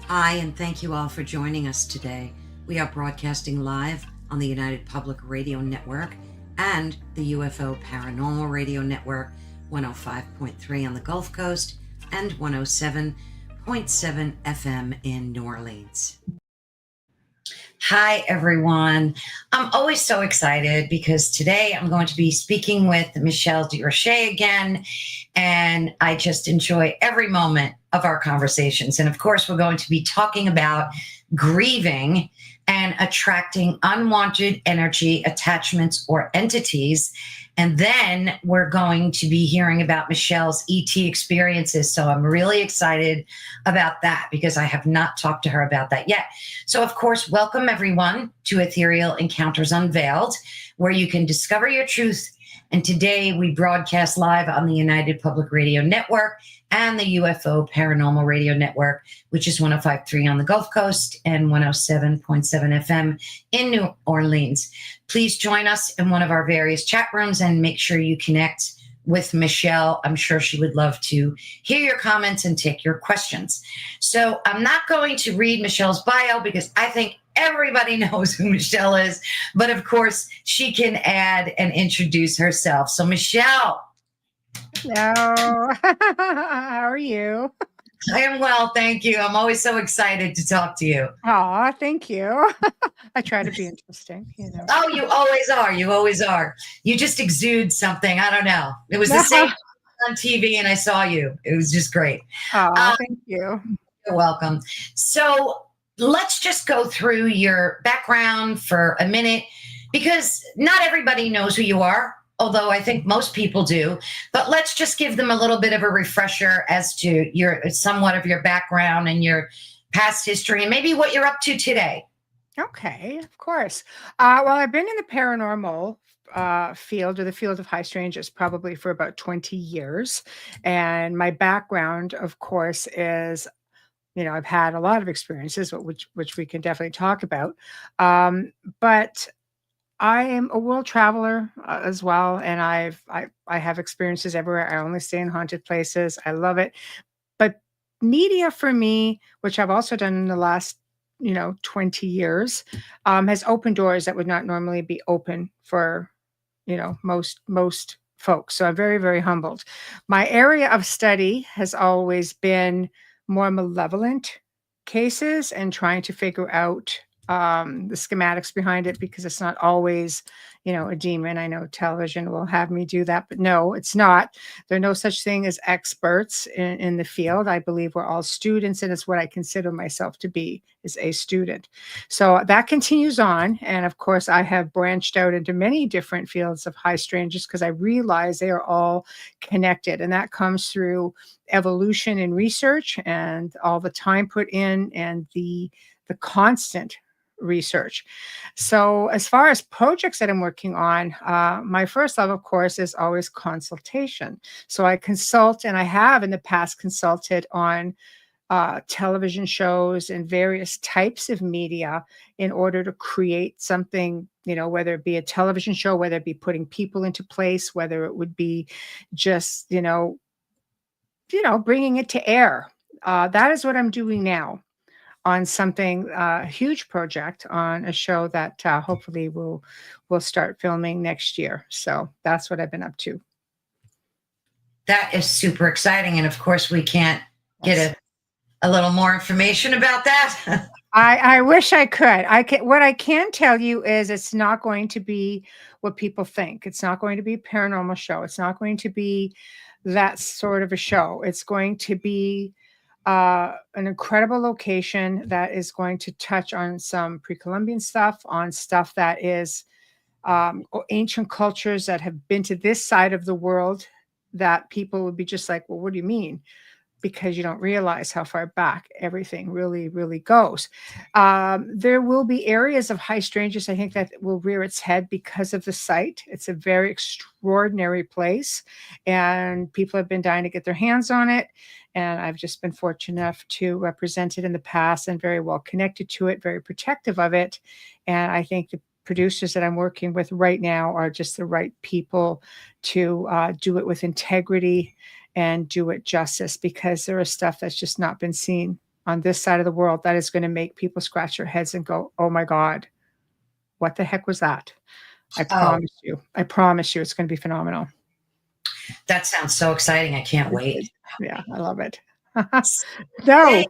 Hi, and thank you all for joining us today. We are broadcasting live on the United Public Radio Network and the UFO Paranormal Radio Network, 105.3 on the Gulf Coast and 107.7 FM in New Orleans. Hi, everyone. I'm always so excited because today I'm going to be speaking with Michelle Desrochers again, and I just enjoy every moment of our conversations. And of course, we're going to be talking about grieving and attracting unwanted energy, attachments, or entities. And then we're going to be hearing about Michelle's ET experiences. So I'm really excited about that because I have not talked to her about that yet. So, of course, welcome everyone to Ethereal Encounters Unveiled, where you can discover your truth. And today we broadcast live on the United Public Radio Network and the UFO Paranormal Radio Network, which is 105.3 on the Gulf Coast and 107.7 FM in New Orleans. Please join us in one of our various chat rooms and make sure you connect with Michelle. I'm sure she would love to hear your comments and take your questions. So I'm not going to read Michelle's bio because I think everybody knows who Michelle is, but of course she can add and introduce herself. So Michelle. Hello. How are you? I am well, thank you. I'm always so excited to talk to you. Oh, thank you. I try to be interesting, you know. Oh, you always are. You always are. You just exude something. I don't know. It was the same on TV and I saw you. It was just great. Oh, thank you. You're welcome. So let's just go through your background for a minute because not everybody knows who you are, although I think most people do. But let's just give them a little bit of a refresher as to somewhat of your background and your past history and maybe what you're up to today. Okay, of course. Well, I've been in the paranormal field or the field of high strangeness probably for about 20 years. And my background, of course, is I've had a lot of experiences, which we can definitely talk about. But I am a world traveler as well, and I have experiences everywhere. I only stay in haunted places. I love it. But media for me, which I've also done in the last 20 years, has opened doors that would not normally be open for most folks. So I'm very, very humbled. My area of study has always been more malevolent cases and trying to figure out the schematics behind it, because it's not always, a demon. I know television will have me do that, but no, it's not. There are no such thing as experts in the field. I believe we're all students, and it's what I consider myself to be, is a student. So that continues on. And of course, I have branched out into many different fields of high strangeness because I realize they are all connected. And that comes through evolution and research and all the time put in and the constant research. So as far as projects that I'm working on, my first love, of course, is always consultation. So I consult, and I have in the past consulted on television shows and various types of media in order to create something, whether it be a television show, whether it be putting people into place, whether it would be just, bringing it to air. That is what I'm doing now on something, a huge project on a show that hopefully we'll start filming next year. So that's what I've been up to. That is super exciting. And of course, we can't get a little more information about that. I wish I could. What I can tell you is it's not going to be what people think. It's not going to be a paranormal show. It's not going to be that sort of a show. It's going to be an incredible location that is going to touch on some pre-Columbian stuff, on stuff that is ancient cultures that have been to this side of the world, that people would be just like, well, what do you mean? Because you don't realize how far back everything really, really goes. There will be areas of high strangeness, I think, that will rear its head because of the site. It's a very extraordinary place, and people have been dying to get their hands on it. And I've just been fortunate enough to represent it in the past and very well connected to it, very protective of it. And I think the producers that I'm working with right now are just the right people to do it with integrity and do it justice, because there is stuff that's just not been seen on this side of the world that is going to make people scratch their heads and go, oh my God, what the heck was that? I promise you. I promise you it's going to be phenomenal. That sounds so exciting. I can't wait. Yeah, I love it. No.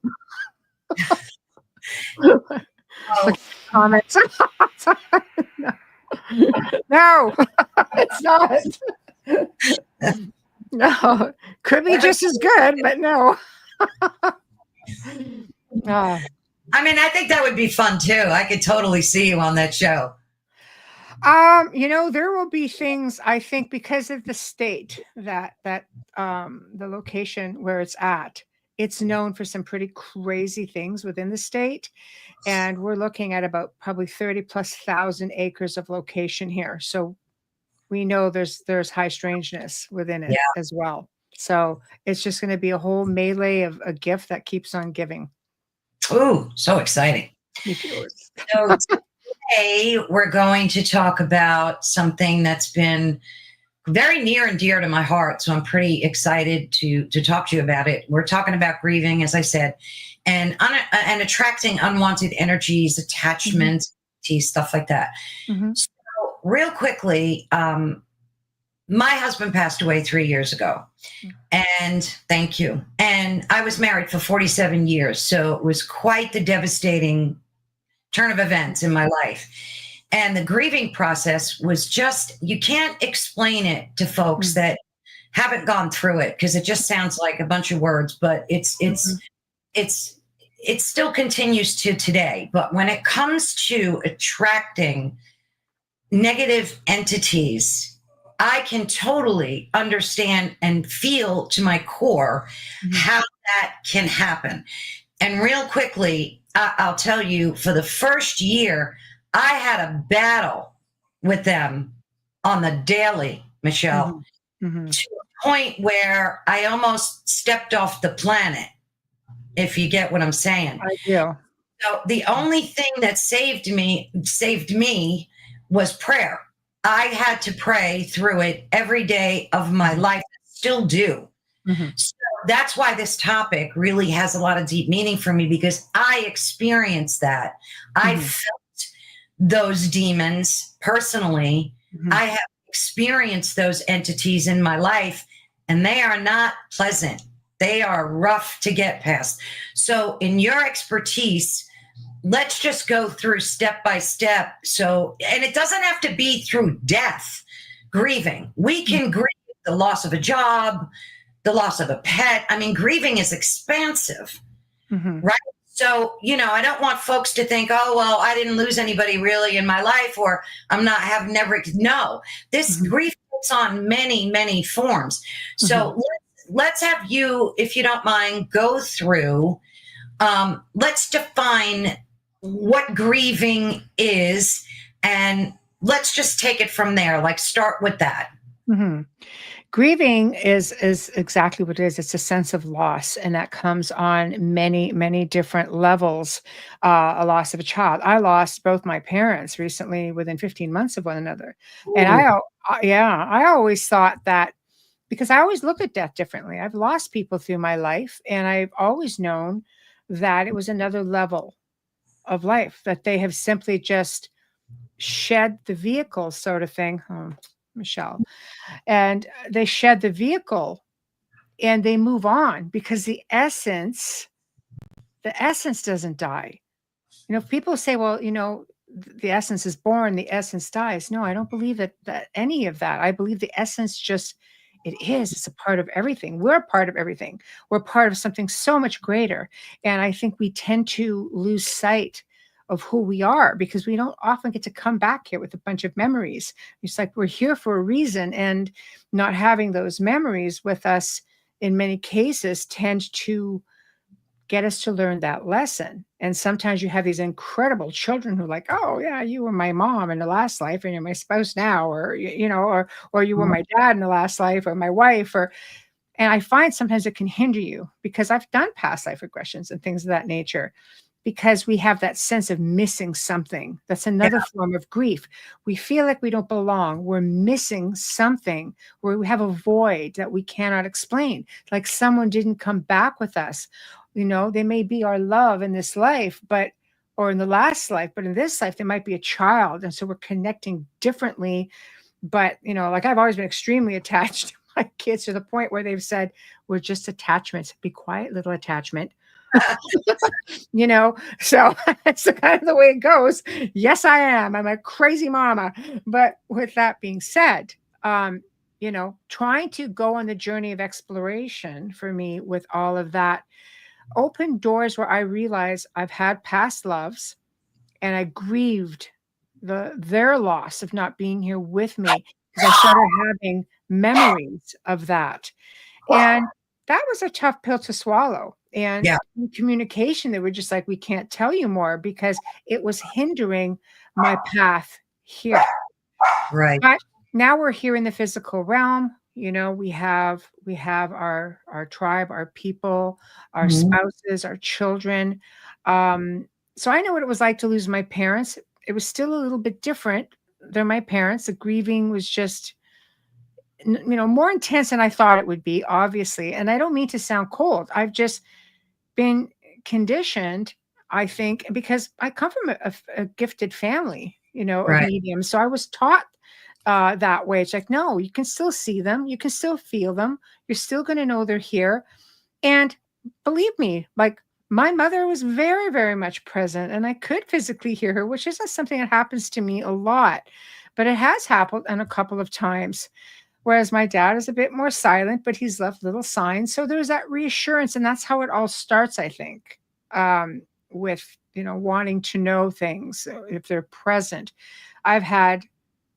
Oh. Comments. No. No, it's not. No, could be just as good, but no. I mean, I think that would be fun too. I could totally see you on that show. There will be things, I think, because of the state that the location where it's at, it's known for some pretty crazy things within the state. And we're looking at about probably 30,000+ acres of location here. So we know there's high strangeness within it as well. So it's just going to be a whole melee of a gift that keeps on giving. Ooh, so exciting. So today we're going to talk about something that's been very near and dear to my heart. So I'm pretty excited to talk to you about it. We're talking about grieving, as I said, and attracting unwanted energies, attachments, stuff like that. Mm-hmm. So real quickly, my husband passed away 3 years ago. And thank you. And I was married for 47 years. So it was quite the devastating turn of events in my life. And the grieving process was just, you can't explain it to folks that haven't gone through it, because it just sounds like a bunch of words, but it still continues to today. But when it comes to attracting negative entities, I can totally understand and feel to my core how that can happen. And real quickly, I'll tell you, for the first year, I had a battle with them on the daily, Michelle, to a point where I almost stepped off the planet, if you get what I'm saying. I do. So the only thing that saved me was prayer. I had to pray through it every day of my life, still do. So that's why this topic really has a lot of deep meaning for me, because I experienced that. I felt those demons personally. I have experienced those entities in my life, and they are not pleasant. They are rough to get past. So in your expertise, let's just go through step by step. So, and it doesn't have to be through death, grieving. We can grieve the loss of a job, the loss of a pet. I mean, grieving is expansive, right? So, I don't want folks to think, oh, well, I didn't lose anybody really in my life, or no, this grief takes on many, many forms. So let's have you, if you don't mind, go through, let's define what grieving is, and let's just take it from there. Like, start with that. Grieving is exactly what it is. It's a sense of loss, and that comes on many, many different levels. A loss of a child. I lost both my parents recently within 15 months of one another. Ooh. And I always thought that, because I always look at death differently. I've lost people through my life, and I've always known that it was another level of life, that they have simply just shed the vehicle, sort of thing. Michelle, and they shed the vehicle and they move on, because the essence doesn't die. People say, well, the essence is born, the essence dies. No, I don't believe that any of that. I believe the essence it's a part of everything. We're a part of everything. We're part of something so much greater. And I think we tend to lose sight of who we are, because we don't often get to come back here with a bunch of memories. It's like we're here for a reason, and not having those memories with us in many cases tend to get us to learn that lesson. And sometimes you have these incredible children who are like, oh yeah, you were my mom in the last life, and you're my spouse now, or or you were my dad in the last life, or my wife, and I find sometimes it can hinder you, because I've done past life regressions and things of that nature, because we have that sense of missing something. That's another form of grief. We feel like we don't belong. We're missing something, where we have a void that we cannot explain. Like someone didn't come back with us. they may be our love in this life, or in the last life, but in this life, they might be a child. And so we're connecting differently. But, like I've always been extremely attached to my kids to the point where they've said, we're just attachments. Be quiet, little attachment. So that's the kind of the way it goes. Yes, I am. I'm a crazy mama. But with that being said, trying to go on the journey of exploration for me with all of that opened doors where I realized I've had past loves and I grieved their loss of not being here with me because I started having memories of that. And that was a tough pill to swallow. And Yeah. in communication, they were just like, we can't tell you more because it was hindering my path here. Right. But now we're here in the physical realm. We have our tribe, our people, our spouses, our children. So I know what it was like to lose my parents. It was still a little bit different. They're my parents. The grieving was just more intense than I thought it would be, obviously. And I don't mean to sound cold. I've just been conditioned, I think, because I come from a gifted family, of Right. mediums. So I was taught that way. It's like, no, you can still see them. You can still feel them. You're still going to know they're here. And believe me, like my mother was very, very much present and I could physically hear her, which isn't something that happens to me a lot, but it has happened a couple of times. Whereas my dad is a bit more silent, but he's left little signs. So there's that reassurance. And that's how it all starts, I think, with, wanting to know things if they're present. I've had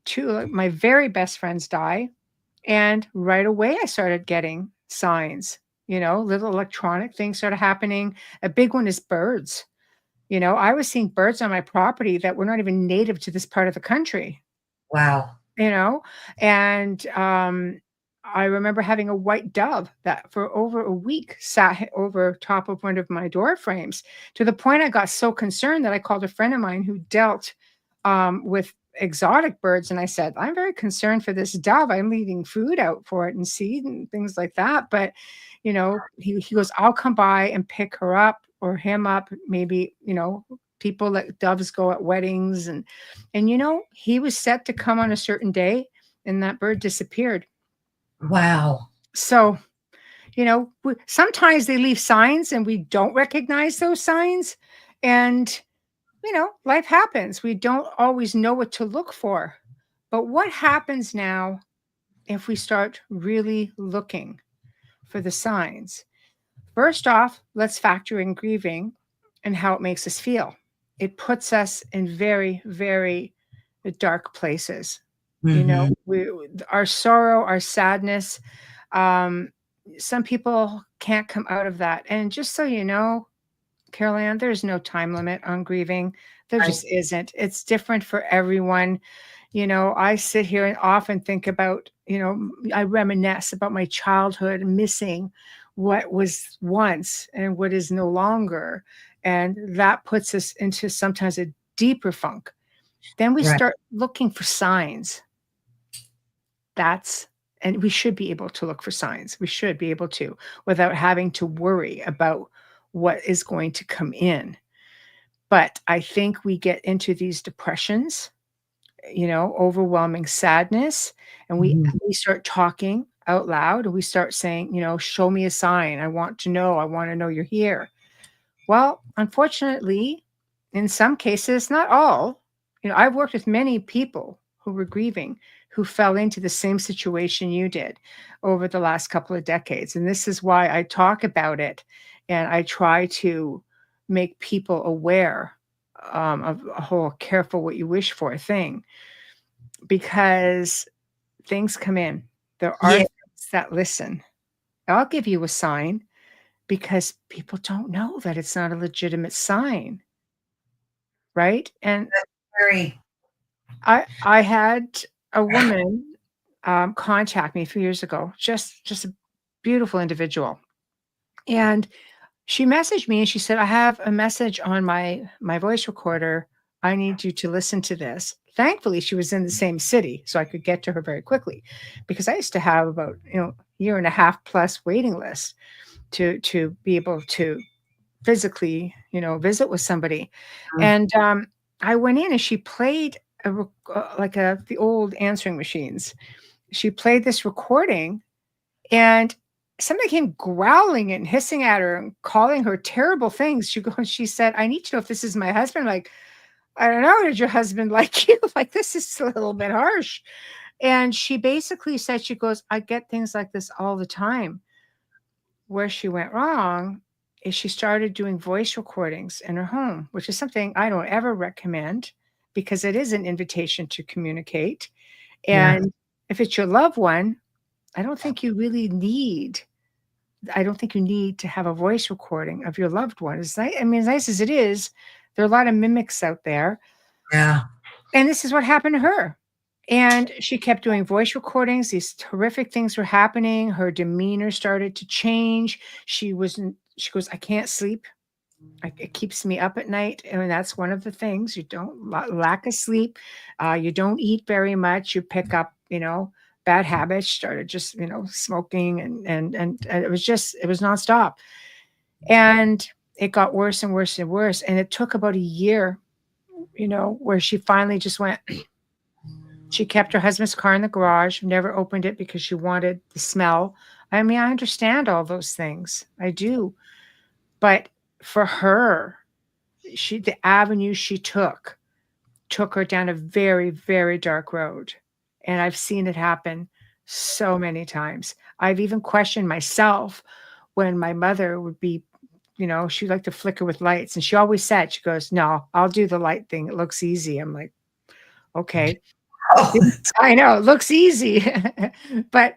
two of my very best friends die. And right away, I started getting signs, little electronic things started happening. A big one is birds. I was seeing birds on my property that were not even native to this part of the country. Wow. And I remember having a white dove that for over a week sat over top of one of my door frames, to the point I got so concerned that I called a friend of mine who dealt with exotic birds. And I said, I'm very concerned for this dove. I'm leaving food out for it and seed and things like that. But, he goes, I'll come by and pick her up or him up. Maybe, people let doves go at weddings. And he was set to come on a certain day and that bird disappeared. Wow. So, sometimes they leave signs and we don't recognize those signs. And life happens. We don't always know what to look for. But what happens now if we start really looking for the signs? First off, let's factor in grieving and how it makes us feel. It puts us in very, very dark places. Our sorrow, our sadness, some people can't come out of that. And just so you know, Carol Ann, there's no time limit on grieving. There just isn't. It's different for everyone. I sit here and often think about, I reminisce about my childhood, missing what was once and what is no longer. And that puts us into sometimes a deeper funk. Then we start looking for signs. And we should be able to look for signs. We should be able to, without having to worry about what is going to come in. But I think we get into these depressions, overwhelming sadness, and we start talking out loud and we start saying, show me a sign. I want to know you're here. Well, unfortunately, in some cases, not all, I've worked with many people who were grieving, who fell into the same situation you did over the last couple of decades. And this is why I talk about it. And I try to make people aware of a whole careful what you wish for thing, because things come in. There are things that listen. I'll give you a sign because people don't know that it's not a legitimate sign. Right. And I had a woman contact me a few years ago, just a beautiful individual. And she messaged me and she said, I have a message on my voice recorder. I need you to listen to this. Thankfully, she was in the same city, so I could get to her very quickly, because I used to have about, year and a half plus waiting list to be able to physically, visit with somebody. Mm. And I went in and she played like the old answering machines. She played this recording, and somebody came growling and hissing at her and calling her terrible things. She said, "I need to know if this is my husband." Like, I don't know. Did your husband like you? Like, this is a little bit harsh. And she basically said, she goes, "I get things like this all the time." Where she went wrong is she started doing voice recordings in her home, which is something I don't ever recommend because it is an invitation to communicate. Yeah. And if it's your loved one, I don't think you really need I don't think you need to have a voice recording of your loved one. As nice as it is, there are a lot of mimics out there. Yeah. And this is what happened to her. And she kept doing voice recordings. These horrific things were happening. Her demeanor started to change. She goes, "I can't sleep. It keeps me up at night." I mean, that's one of the things. You don't lack of sleep. You don't eat very much. You pick up, bad habits. Started just, smoking, and it was nonstop. And it got worse and worse and worse. And it took about a year, where she finally just went. She kept her husband's car in the garage, never opened it because she wanted the smell. I mean, I understand all those things. I do. But for her, the avenue she took her down a very, very dark road. And I've seen it happen so many times. I've even questioned myself when my mother would be, she'd like to flicker with lights. And she always said, she goes, "No, I'll do the light thing. It looks easy." I'm like, okay. Oh, I know it looks easy,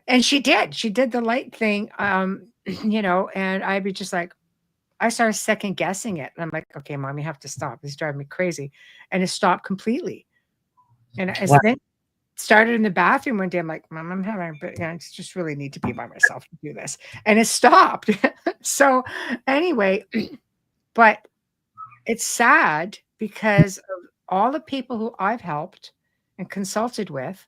and she did the light thing, and I'd be just like, I started second guessing it. And I'm like, "Okay, mom, you have to stop. This is driving me crazy." And it stopped completely. And I wow. then started in the bathroom one day. I'm like, "Mom, I'm having, but I just really need to be by myself to do this." And it stopped. So anyway, but it's sad because of all the people who I've helped and consulted with.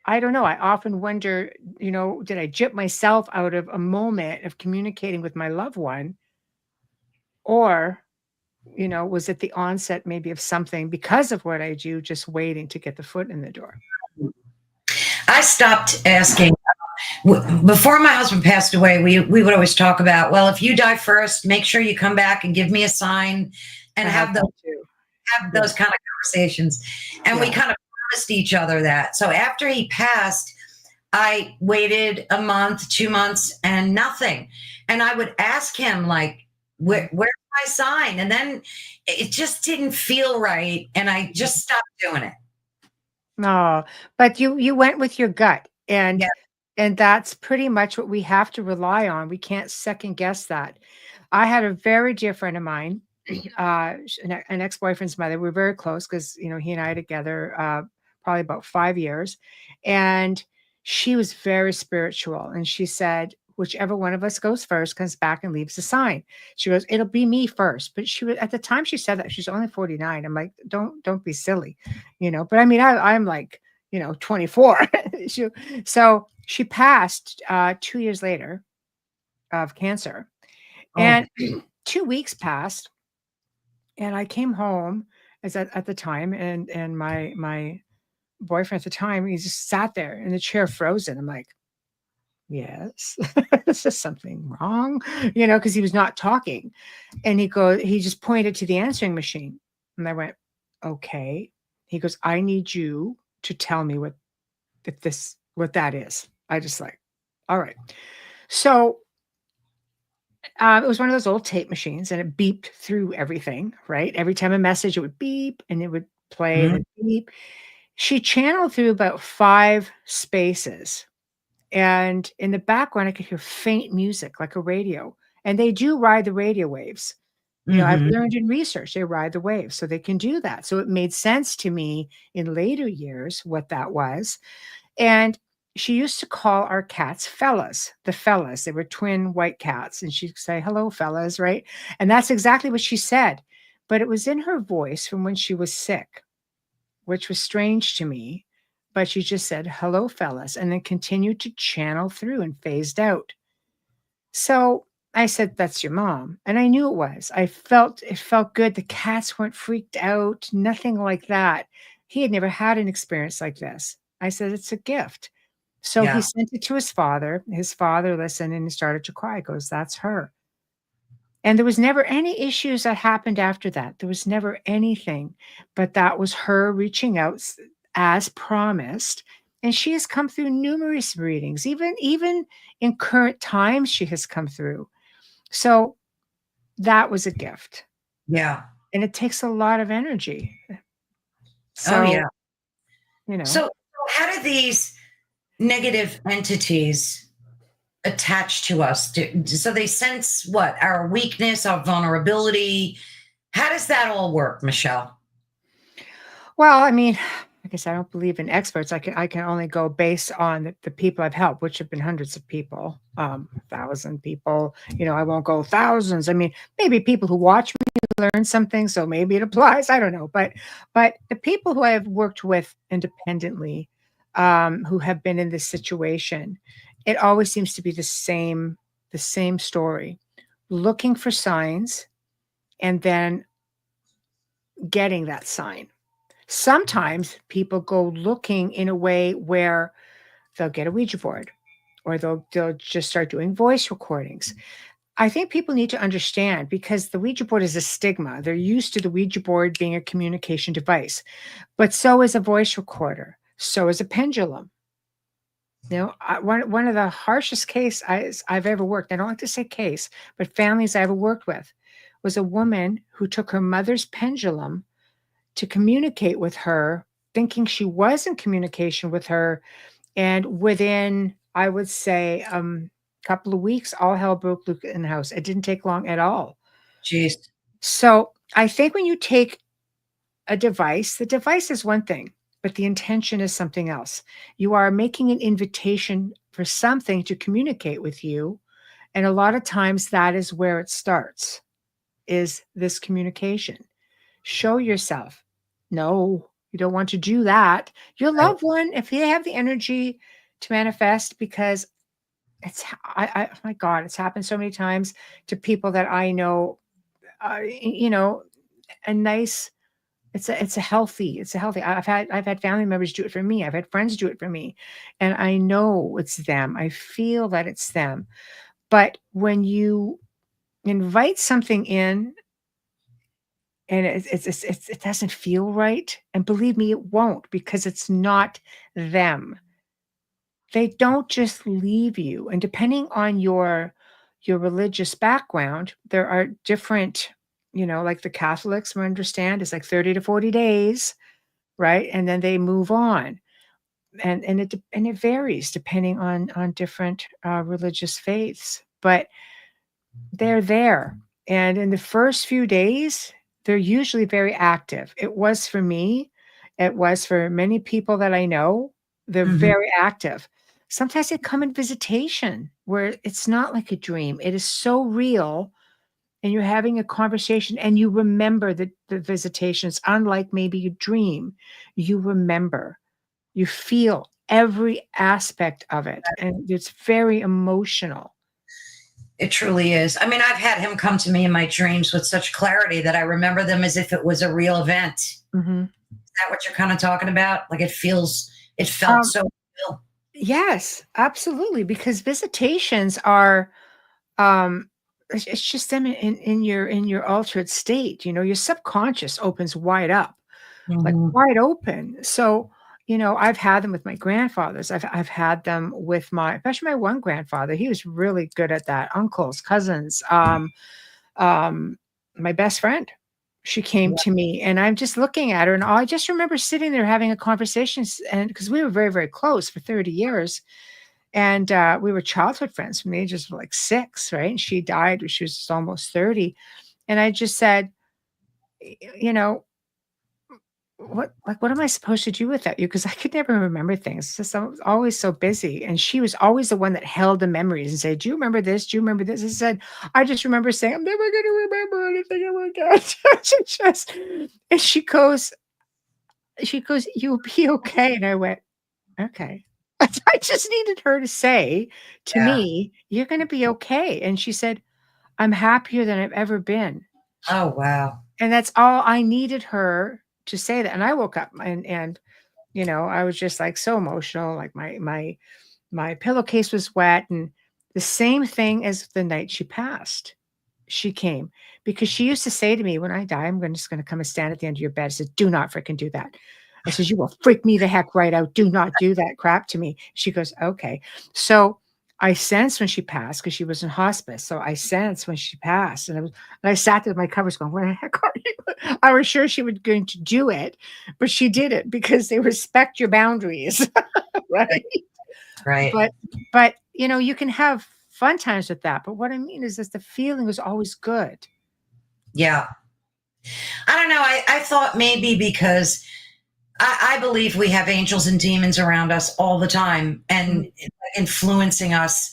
I don't know. I often wonder, did I jip myself out of a moment of communicating with my loved one? Or, was it the onset maybe of something because of what I do, just waiting to get the foot in the door? I stopped asking. Before my husband passed away, we would always talk about, well, if you die first, make sure you come back and give me a sign and I have have that too. Yeah. those kind of conversations. And we Yeah. kind of promised each other that. So after he passed, I waited a month, 2 months, and nothing. And I would ask him, like, where's my sign? And then it just didn't feel right. And I just stopped doing it. No, but you went with your gut, Yeah. and that's pretty much what we have to rely on. We can't second guess that. I had a very dear friend of mine, an ex-boyfriend's mother. We're very close because he and I are together probably about 5 years, and she was very spiritual. And she said, "Whichever one of us goes first comes back and leaves a sign." She goes, "It'll be me first." But she was at the time she said that she's only 49. I'm like, don't be silly, But I mean, I'm like 24. She- so she passed 2 years later of cancer, Oh, and 2 weeks passed, and I came home as at the time, and my boyfriend at the time, he just sat there in the chair frozen. I'm like, "Yes, is there something wrong?" Because he was not talking. And he just pointed to the answering machine. And I went, "Okay." He goes, "I need you to tell me what that is." I just like, all right. So it was one of those old tape machines, and it beeped through everything, right? Every time a message, it would beep and it would play and mhm. then beep. She channeled through about 5 spaces. And in the background, I could hear faint music like a radio. And they do ride the radio waves. I've Mhm. learned in research they ride the waves, so they can do that. So it made sense to me in later years what that was. And she used to call our cats fellas, the fellas. They were twin white cats. And she'd say, "Hello, fellas," right? And that's exactly what she said. But it was in her voice from when she was sick, which was strange to me. But she just said, "Hello, fellas," and then continued to channel through and phased out. So I said, "That's your mom." And I knew it was. It felt good. The cats weren't freaked out, nothing like that. He had never had an experience like this. I said, "It's a gift." So he Yeah. sent it to his father. His father listened and he started to cry. He goes, "That's her." And there was never any issues that happened after that. There was never anything, but that was her reaching out as promised. And she has come through numerous readings, even in current times, she has come through. So that was a gift, Yeah. and it takes a lot of energy. Oh, yeah. So, you know. So, how do these negative entities attach to us? So they sense what? Our weakness, our vulnerability. How does that all work, Michelle? Well, I mean, like I said, I don't believe in experts. I can only go based on the people I've helped, which have been hundreds of people, 1,000 people. I won't go thousands. I mean, maybe people who watch me learn something, so maybe it applies. I don't know, but the people who I have worked with independently, who have been in this situation, it always seems to be the same story, looking for signs and then getting that sign. Sometimes people go looking in a way where they'll get a Ouija board or they'll just start doing voice recordings. I think people need to understand because the Ouija board is a stigma. They're used to the Ouija board being a communication device, but so is a voice recorder. So is a pendulum. One of the harshest I've ever worked, I don't like to say case, but families I ever worked with was a woman who took her mother's pendulum to communicate with her, thinking she was in communication with her. And within, I would say, couple of weeks, all hell broke loose in the house. It didn't take long at all. Jeez. So I think when you take a device, the device is one thing, but the intention is something else. You are making an invitation for something to communicate with you. And a lot of times that is where it starts, is this communication. Show yourself. No, you don't want to do that. Your Right. loved one, if they have the energy to manifest, because oh my God, it's happened so many times to people that I know, you know, a nice, it's a healthy, I've had family members do it for me. I've had friends do it for me. And I know it's them. I feel that it's them. But when you invite something in and it doesn't feel right. And believe me, it won't because it's not them. They don't just leave you. And depending on your religious background, there are different, like the Catholics we understand is like 30 to 40 days, right? And then they move on. And it varies depending on different religious faiths. But they're there. And in the first few days, they're usually very active. It was for me. It was for many people that I know. They're Mhm. very active. Sometimes they come in visitation where it's not like a dream. It is so real. And you're having a conversation and you remember the visitations, unlike maybe a dream. You remember, you feel every aspect of it. And it's very emotional. It truly is. I mean, I've had him come to me in my dreams with such clarity that I remember them as if it was a real event. Is Mhm. that what you're kind of talking about? Like it felt Um, so real. Yes, absolutely, because visitations are, um, it's just them in your altered state, your subconscious opens wide up, like, Mhm. wide open. So, I've had them with my grandfathers. I've had them with especially my one grandfather, he was really good at that, uncles, cousins, um, my best friend. She came Yeah. to me and I'm just looking at her and I just remember sitting there having a conversation and because we were very, very close for 30 years. And we were childhood friends from the ages of like 6, right? And she died when she was almost 30. And I just said, you know, what am I supposed to do without you? Because I could never remember things. It's just I was always so busy. And she was always the one that held the memories and said, "Do you remember this? Do you remember this?" I said, I just remember saying, "I'm never gonna remember anything ever again." She just and she goes, "You'll be okay." And I went, "Okay." I just needed her to say to Yeah. me, "You're gonna be okay." And she said, I'm happier than I've ever been. Oh, wow. And that's all I needed her to say that. And I woke up and I was just like so emotional. Like my pillowcase was wet, and the same thing as the night she passed. She came because she used to say to me, when I die, just going to come and stand at the end of your bed. I said, do not freaking do that. I said, you will freak me the heck right out. Do not do that crap to me. She goes, okay. So I sensed when she passed, because she was in hospice. So I sensed when she passed, and I sat there with my covers going, where the heck are you? I was sure she was going to do it, but she did it because they respect your boundaries. Right. Right. But you can have fun times with that. But what I mean is the feeling was always good. Yeah. I don't know. I thought maybe because I believe we have angels and demons around us all the time and influencing us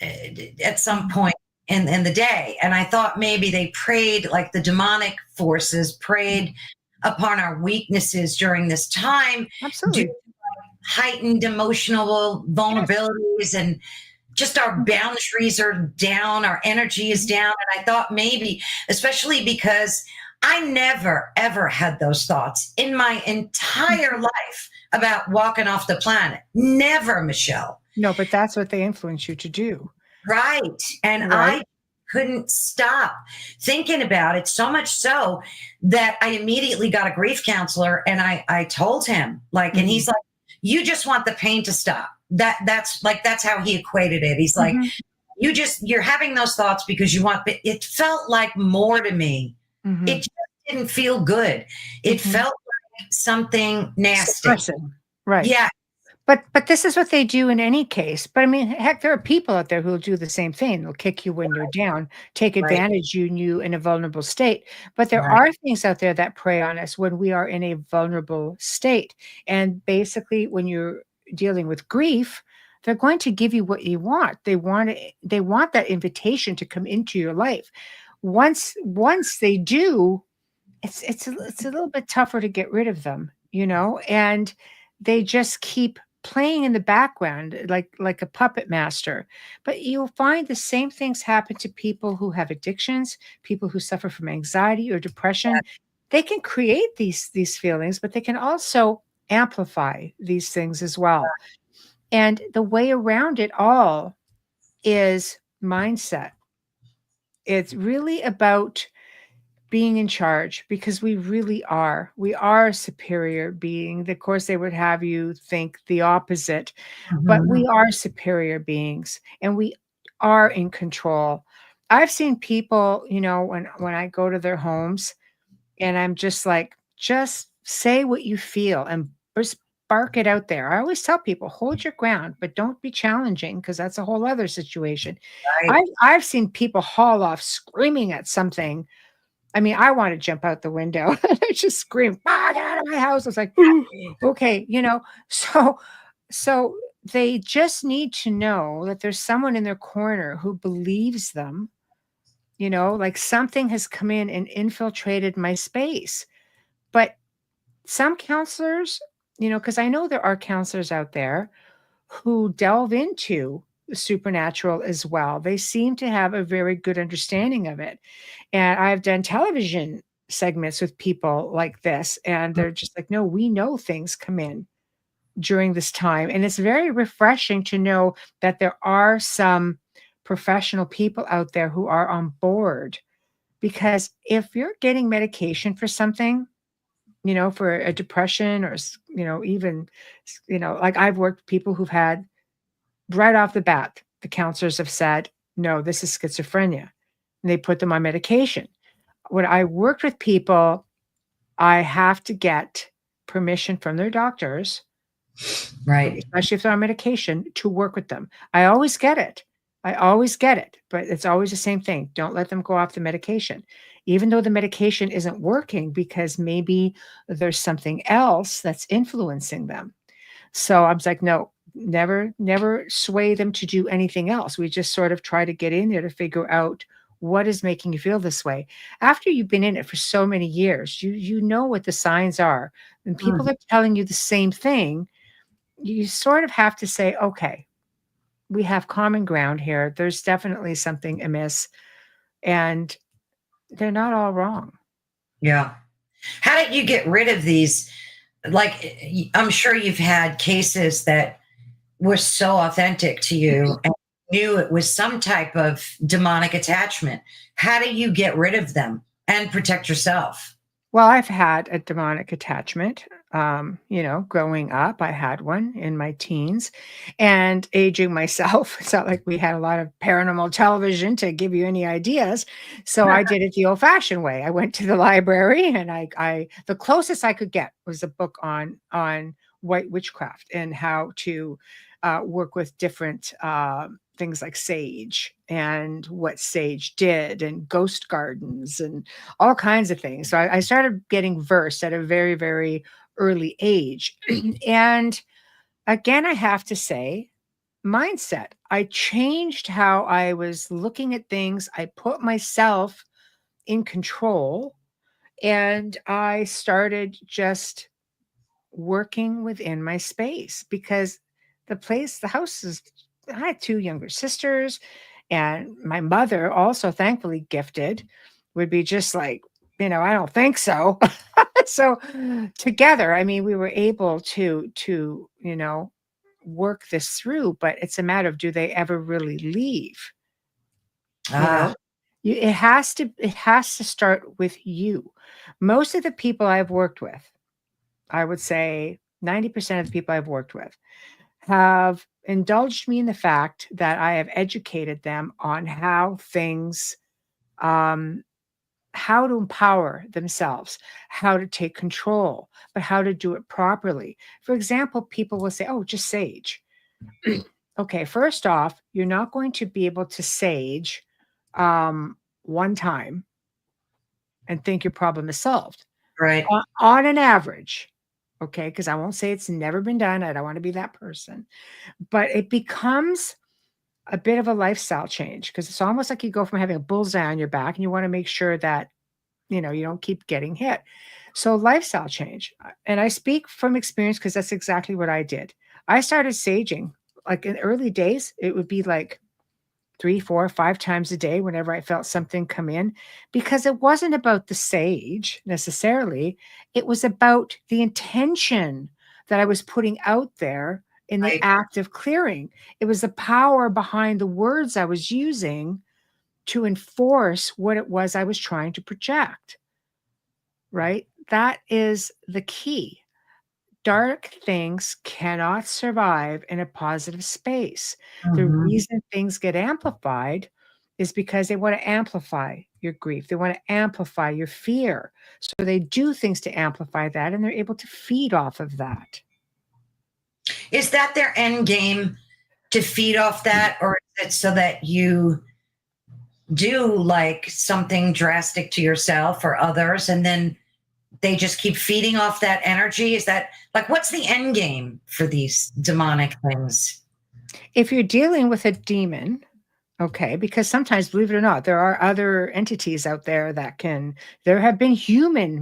at some point in the day. And I thought maybe they preyed, like the demonic forces preyed upon our weaknesses during this time, due Absolutely. to heightened emotional vulnerabilities, and just our boundaries are down, our energy is down. And I thought maybe, especially because I never, ever had those thoughts in my entire life about walking off the planet. Never, Michelle. No, but that's what they influence you to do. Right. And Right. I couldn't stop thinking about it, so much so that I immediately got a grief counselor, and I told him, like, and he's like, you just want the pain to stop. That's how he equated it. He's like, you're having those thoughts because you want, it felt like more to me. It just didn't feel good. It felt like something nasty. Suppressing. Right. Yeah. But this is what they do in any case. But I mean, heck, there are people out there who will do the same thing. They'll kick you when you're down, take Right. advantage of you in a vulnerable state. But there Right. are things out there that prey on us when we are in a vulnerable state. And basically, when you're dealing with grief, they're going to give you what you want. They want that invitation to come into your life. Once they do, it's a little bit tougher to get rid of them, and they just keep playing in the background like a puppet master. But you'll find the same things happen to people who have addictions, people who suffer from anxiety or depression. They can create these feelings, but they can also amplify these things as well. And the way around it all is mindset. It's really about being in charge, because we really are. We are a superior being. Of course, they would have you think the opposite, but we are superior beings and we are in control. I've seen people, when I go to their homes, and I'm just like, just say what you feel and just bark it out there. I always tell people, hold your ground, but don't be challenging, because that's a whole other situation. Right. I've seen people haul off screaming at something. I mean, I want to jump out the window. I just scream, "Ah, get out of my house." I was like, okay, so they just need to know that there's someone in their corner who believes them, like something has come in and infiltrated my space. But some counselors, because I know there are counselors out there who delve into the supernatural as well. They seem to have a very good understanding of it. And I've done television segments with people like this, and they're just like, no, we know things come in during this time. And it's very refreshing to know that there are some professional people out there who are on board. Because if you're getting medication for something, for a depression, or, even, like I've worked with people who've had, right off the bat, the counselors have said, no, this is schizophrenia. And they put them on medication. When I worked with people, I have to get permission from their doctors, Right. especially if they're on medication, to work with them. I always get it. But it's always the same thing. Don't let them go off the medication, even though the medication isn't working, because maybe there's something else that's influencing them. So I was like, no, never sway them to do anything else. We just sort of try to get in there to figure out what is making you feel this way. After you've been in it for so many years, you know what the signs are. And people are telling you the same thing. You sort of have to say, okay, we have common ground here. There's definitely something amiss. and they're not all wrong. Yeah. How did you get rid of these? Like, I'm sure you've had cases that were so authentic to you and knew it was some type of demonic attachment. How do you get rid of them and protect yourself? Well, I've had a demonic attachment. Growing up, I had one in my teens and aging myself. It's not like we had a lot of paranormal television to give you any ideas. So I did it the old fashioned way. I went to the library and the closest I could get was a book on white witchcraft and how to work with different things like sage and what sage did and ghost gardens and all kinds of things. So I started getting versed at a very, very early age. And again, I have to say, mindset. I changed how I was looking at things. I put myself in control and I started just working within my space because the house is, I had two younger sisters, and my mother, also thankfully gifted, would be just like, I don't think so. So together, I mean, we were able to work this through, but it's a matter of, do they ever really leave? You Ah, know, it has to start with you. Most of the people I've worked with, I would say 90% of the people I've worked with have indulged me in the fact that I have educated them on um, how to empower themselves, how to take control, but how to do it properly. For example, people will say, oh, just sage. Okay, first off, you're not going to be able to sage one time and think your problem is solved. right. On an average, okay, because I won't say it's never been done. I don't want to be that person, but it becomes a bit of a lifestyle change because it's almost like you go from having a bullseye on your back and you want to make sure that you don't keep getting hit. So lifestyle change. And I speak from experience because that's exactly what I did. I started saging like in early days. It would be like 3, 4, 5 times a day whenever I felt something come in, because it wasn't about the sage necessarily. It was about the intention that I was putting out there in the Right. act of clearing. It was the power behind the words I was using to enforce what it was I was trying to project, right? That is the key. Dark things cannot survive in a positive space. The Mhm. reason things get amplified is because they want to amplify your grief. They want to amplify your fear. So they do things to amplify that and they're able to feed off of that. Is that their end game, to feed off that, or is it so that you do like something drastic to yourself or others and then they just keep feeding off that energy? Is that like, what's the end game for these demonic things? If you're dealing with a demon, okay, because sometimes, believe it or not, there are other entities out there there have been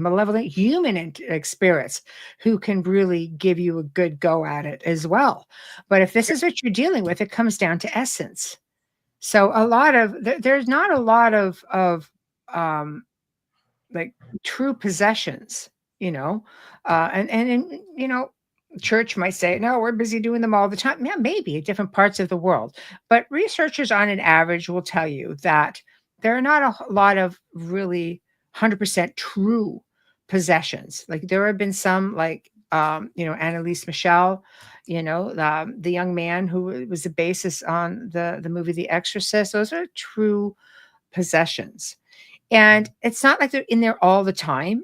malevolent human spirits who can really give you a good go at it as well. But if this is what you're dealing with, it comes down to essence. So there's not a lot of um, like true possessions, you know, and church might say, no, we're busy doing them all the time. Yeah, maybe at different parts of the world, but researchers on an average will tell you that there are not lot of really 100% true possessions. Like there have been some, like Annalise Michelle, the young man who was the basis on the movie The Exorcist. Those are true possessions. And it's not like they're in there all the time,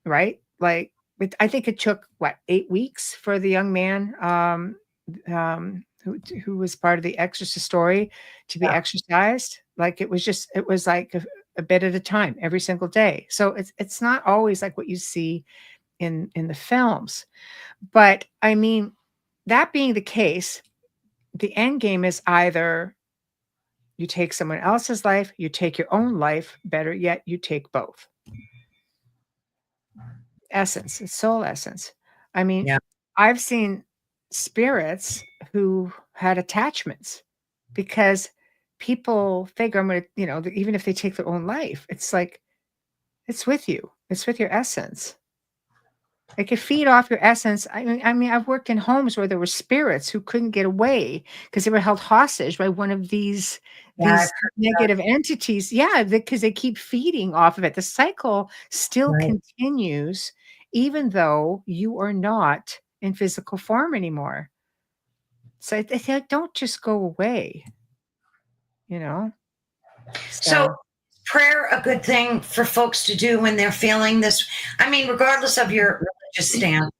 right? Like, I think it took what, 8 weeks for the young man who was part of the Exorcist story to be Yeah. exorcised. Like it was like a bit at a time every single day. So it's not always like what you see in the films. But I mean, that being the case, the end game is either you take someone else's life, you take your own life, better yet, you take both. Essence, it's soul essence. I mean, Yeah. I've seen spirits who had attachments because people figure I'm going to, even if they take their own life, it's like, it's with you. It's with your essence. It could feed off your essence. I mean, I've worked in homes where there were spirits who couldn't get away because they were held hostage by one of these Yeah, I've these heard that. negative entities. Yeah, because they keep feeding off of it. The cycle still Right. continues, even though you are not in physical form anymore. So I feel like don't just go away, you know? So, So prayer a good thing for folks to do when they're feeling this? I mean, regardless of your religious stance,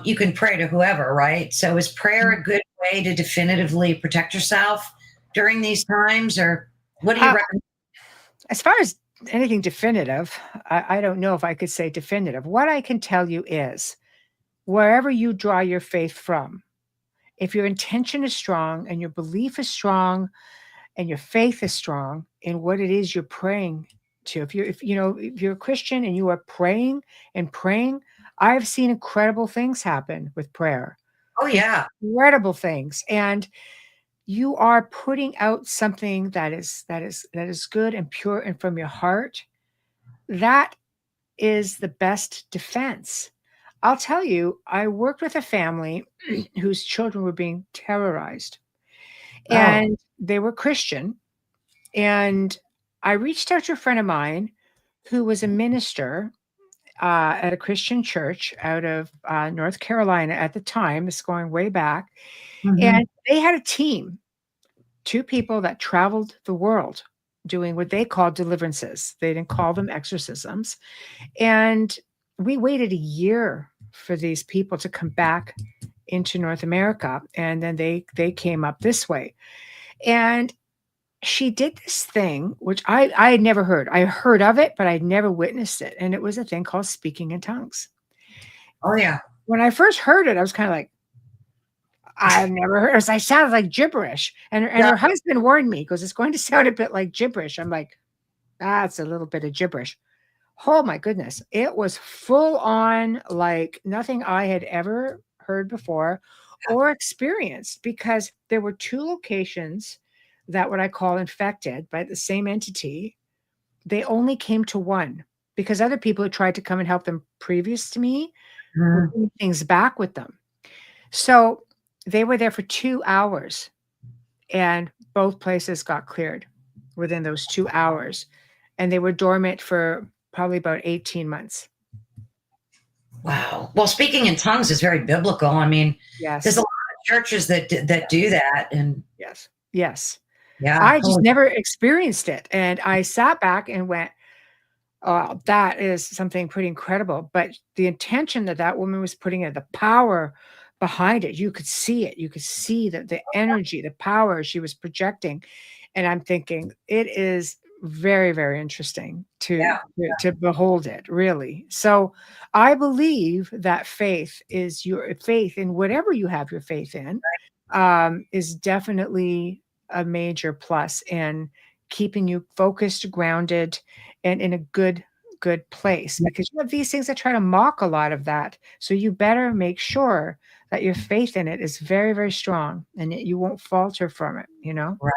you can pray to whoever, right? So, is prayer a good way to definitively protect yourself during these times, or what do you uh, recommend? as far as anything definitive, I don't know if I could say definitive. What I can tell you is wherever you draw your faith from, if your intention is strong and your belief is strong and your faith is strong in what it is you're praying to, if you're a Christian and you are praying and praying, I've seen incredible things happen with prayer. Oh, yeah. Incredible things. And you are putting out something that is good and pure and from your heart. That is the best defense. I'll tell you, I worked with a family whose children were being terrorized, Oh, and they were Christian. And I reached out to a friend of mine who was a minister at a Christian church out of North Carolina at the time. It's going way back. mhm. And they had a team, two people that traveled the world doing what they called deliverances. They didn't call them exorcisms. And we waited a year for these people to come back into North America. And then they came up this way. And she did this thing, which I had never heard. I heard of it, but I'd never witnessed it. And it was a thing called speaking in tongues. Oh, yeah. When I first heard it, I was kind of like, I've never heard it. I sounded like gibberish. And Yeah. her husband warned me because it's going to sound a bit like gibberish. I'm like, it's a little bit of gibberish. Oh my goodness. It was full on like nothing I had ever heard before or experienced, because there were two locations that what I call infected by the same entity. They only came to one because other people who tried to come and help them previous to me were Mhm. bringing things back with them. So they were there for 2 hours and both places got cleared within those 2 hours. And they were dormant for probably about 18 months. Wow. Well, speaking in tongues is very biblical. I mean, there's a Yes. lot of churches that do that, and Yes. Yes. yeah, I just holy, never experienced it. And I sat back and went, oh, that is something pretty incredible. But the intention that that woman was putting in, the power behind it, you could see it. You could see the energy, the power she was projecting. And I'm thinking it is very, very interesting yeah, to behold it, really. So I believe that faith is your faith in whatever you have your faith in, is definitely a major plus in keeping you focused, grounded, and in a good place, yeah, because you have these things that try to mock a lot of that. So you better make sure that your faith in it is very, very strong and that you won't falter from it, you know? right,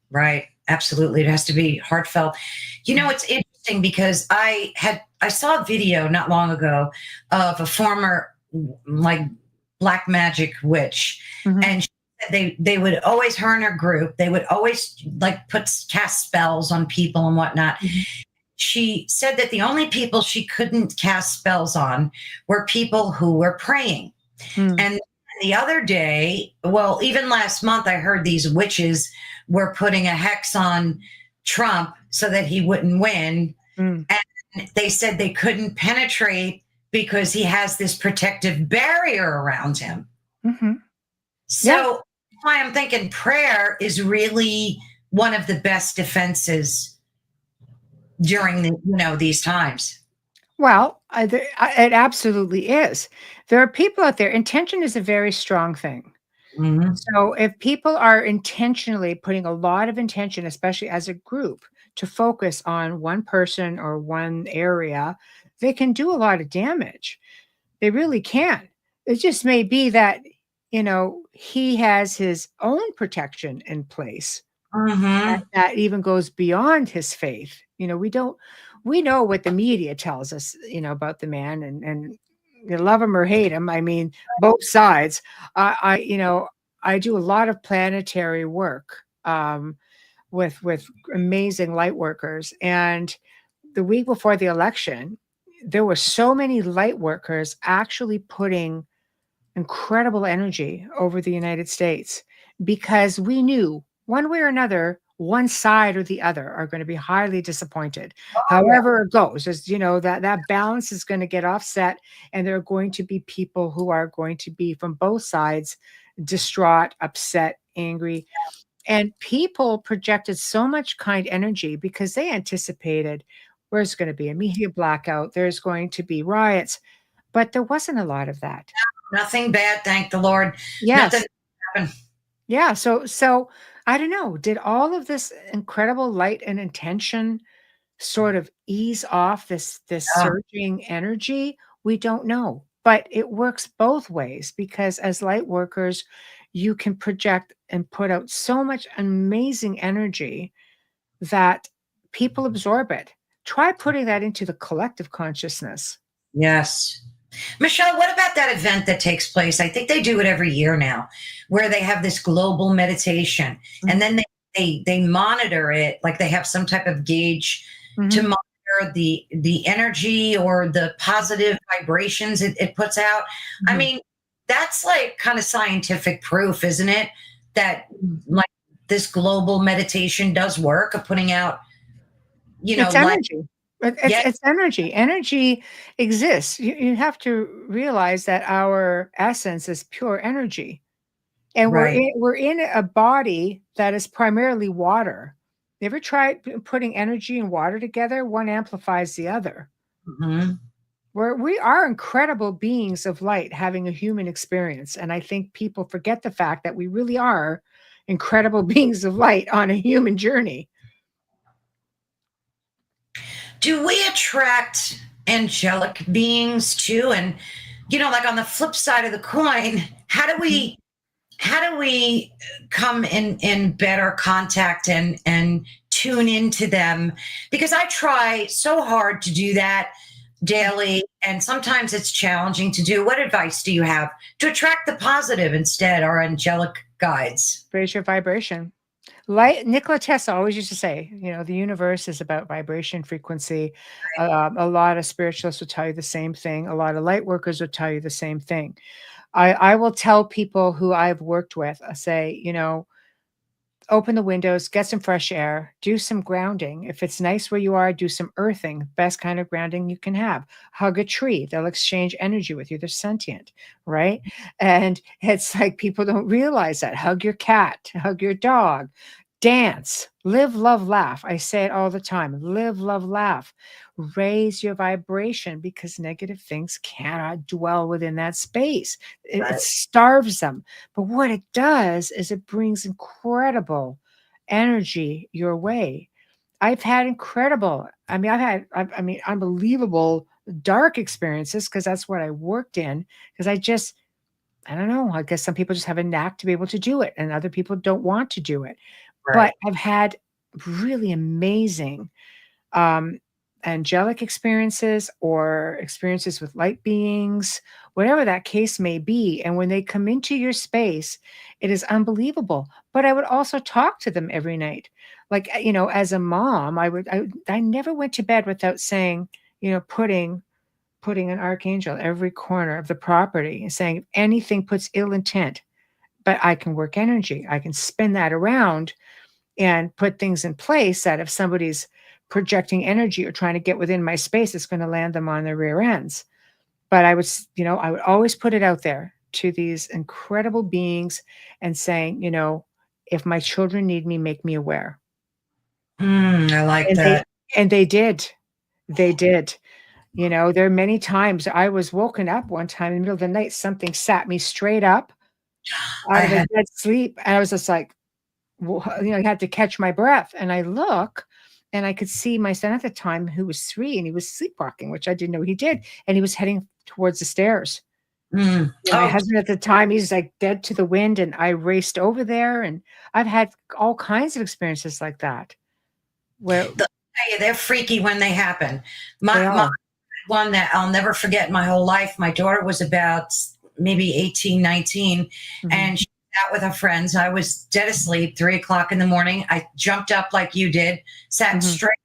right. Absolutely, it has to be heartfelt. You know, Mm. it's interesting because I saw a video not long ago of a former like black magic witch, Mhm. and she said they would always, her and her group, they would always like cast spells on people and whatnot. Mhm. She said that the only people she couldn't cast spells on were people who were praying. Mm. And the other day, well, even last month, I heard these witches were putting a hex on Trump so that he wouldn't win. Mm. And they said they couldn't penetrate because he has this protective barrier around him. Mhm. Yeah. So that's why I'm thinking prayer is really one of the best defenses during these times. Well, it absolutely is. There are people out there, intention is a very strong thing. Mhm. So if people are intentionally putting a lot of intention, especially as a group, to focus on one person or one area, they can do a lot of damage. They really can. It just may be that, he has his own protection in place. Mm-hmm. that even goes beyond his faith. We know what the media tells us, about the man, and you love him or hate him. I mean, both sides. I do a lot of planetary work, with amazing light workers. And the week before the election, there were so many light workers actually putting incredible energy over the United States, because we knew one way or another, one side or the other are going to be highly disappointed. Oh, yeah. However it goes, is that balance is going to get offset, and there are going to be people who are going to be from both sides distraught, upset, angry. And people projected so much kind energy because they anticipated there's going to be a media blackout, there's going to be riots, but there wasn't a lot of that. Nothing bad, thank the Lord. Nothing Yes. happened. Yeah, so I don't know, did all of this incredible light and intention sort of ease off this Yeah. surging energy? We don't know, but it works both ways, because as light workers, you can project and put out so much amazing energy that people absorb it. Try putting that into the collective consciousness. Yes. Michelle, what about that event that takes place? I think they do it every year now, where they have this global meditation, and then they monitor it, like they have some type of gauge to Mhm. monitor the energy or the positive vibrations it puts out. I Mhm. mean, that's like kind of scientific proof, isn't it? That Mhm. like this global meditation does work of putting out, It's light. energy. It's Yeah, it's energy. Energy exists. You have to realize that our essence is pure energy, and right. we're in a body that is primarily water. You ever tried putting energy and water together? One amplifies the other. Mhm. We are incredible beings of light having a human experience, and I think people forget the fact that we really are incredible beings of light on a human journey. Do we attract angelic beings too? And like on the flip side of the coin, how do we come in better contact and tune into them? Because I try so hard to do that daily, and sometimes it's challenging to do. What advice do you have to attract the positive instead, our angelic guides? Raise your vibration. Light Nikola Tesla always used to say, the universe is about vibration, frequency. A lot of spiritualists will tell you the same thing. A lot of light workers will tell you the same thing. I will tell people who I've worked with, I say, open the windows, get some fresh air, do some grounding. If it's nice where you are, do some earthing, best kind of grounding you can have. Hug a tree, they'll exchange energy with you. They're sentient, right? And it's like people don't realize that. Hug your cat, hug your dog, dance, live, love, laugh. I say it all the time: live, love, laugh. Raise your vibration, because negative things cannot dwell within that space. It Right. starves them. But what it does is it brings incredible energy your way. I've had incredible, I mean, unbelievable dark experiences, because that's what I worked in. Because I don't know, I guess some people just have a knack to be able to do it, and other people don't want to do it. But Right. I've had really amazing um, angelic experiences, or experiences with light beings, whatever that case may be. And when they come into your space, it is unbelievable. But I would also talk to them every night. Like, as a mom, I never went to bed without saying, putting an archangel every corner of the property, and saying, if anything puts ill intent, but I can work energy, I can spin that around and put things in place that if somebody's projecting energy or trying to get within my space, it's going to land them on their rear ends. But I would always put it out there to these incredible beings, and saying, if my children need me, make me aware. I like And they that. and they did. They did. There are many times I was woken up one time in the middle of the night, something sat me straight up I out of a had dead sleep, and I was just like, I had to catch my breath, and I look, and I could see my son at the time, who was 3, and he was sleepwalking, which I didn't know he did, and he was heading towards the stairs. Mm. My Oh, husband at the time, he's like dead to the wind, and I raced over there, and I've had all kinds of experiences like that where tell you, they're freaky when they happen. they My are. one that I'll never forget in my whole life. My daughter was about maybe 18, 19, Mhm, and she was out with her friends. I was dead asleep, 3 o'clock in the morning. I jumped up like you did, sat mhm, straight,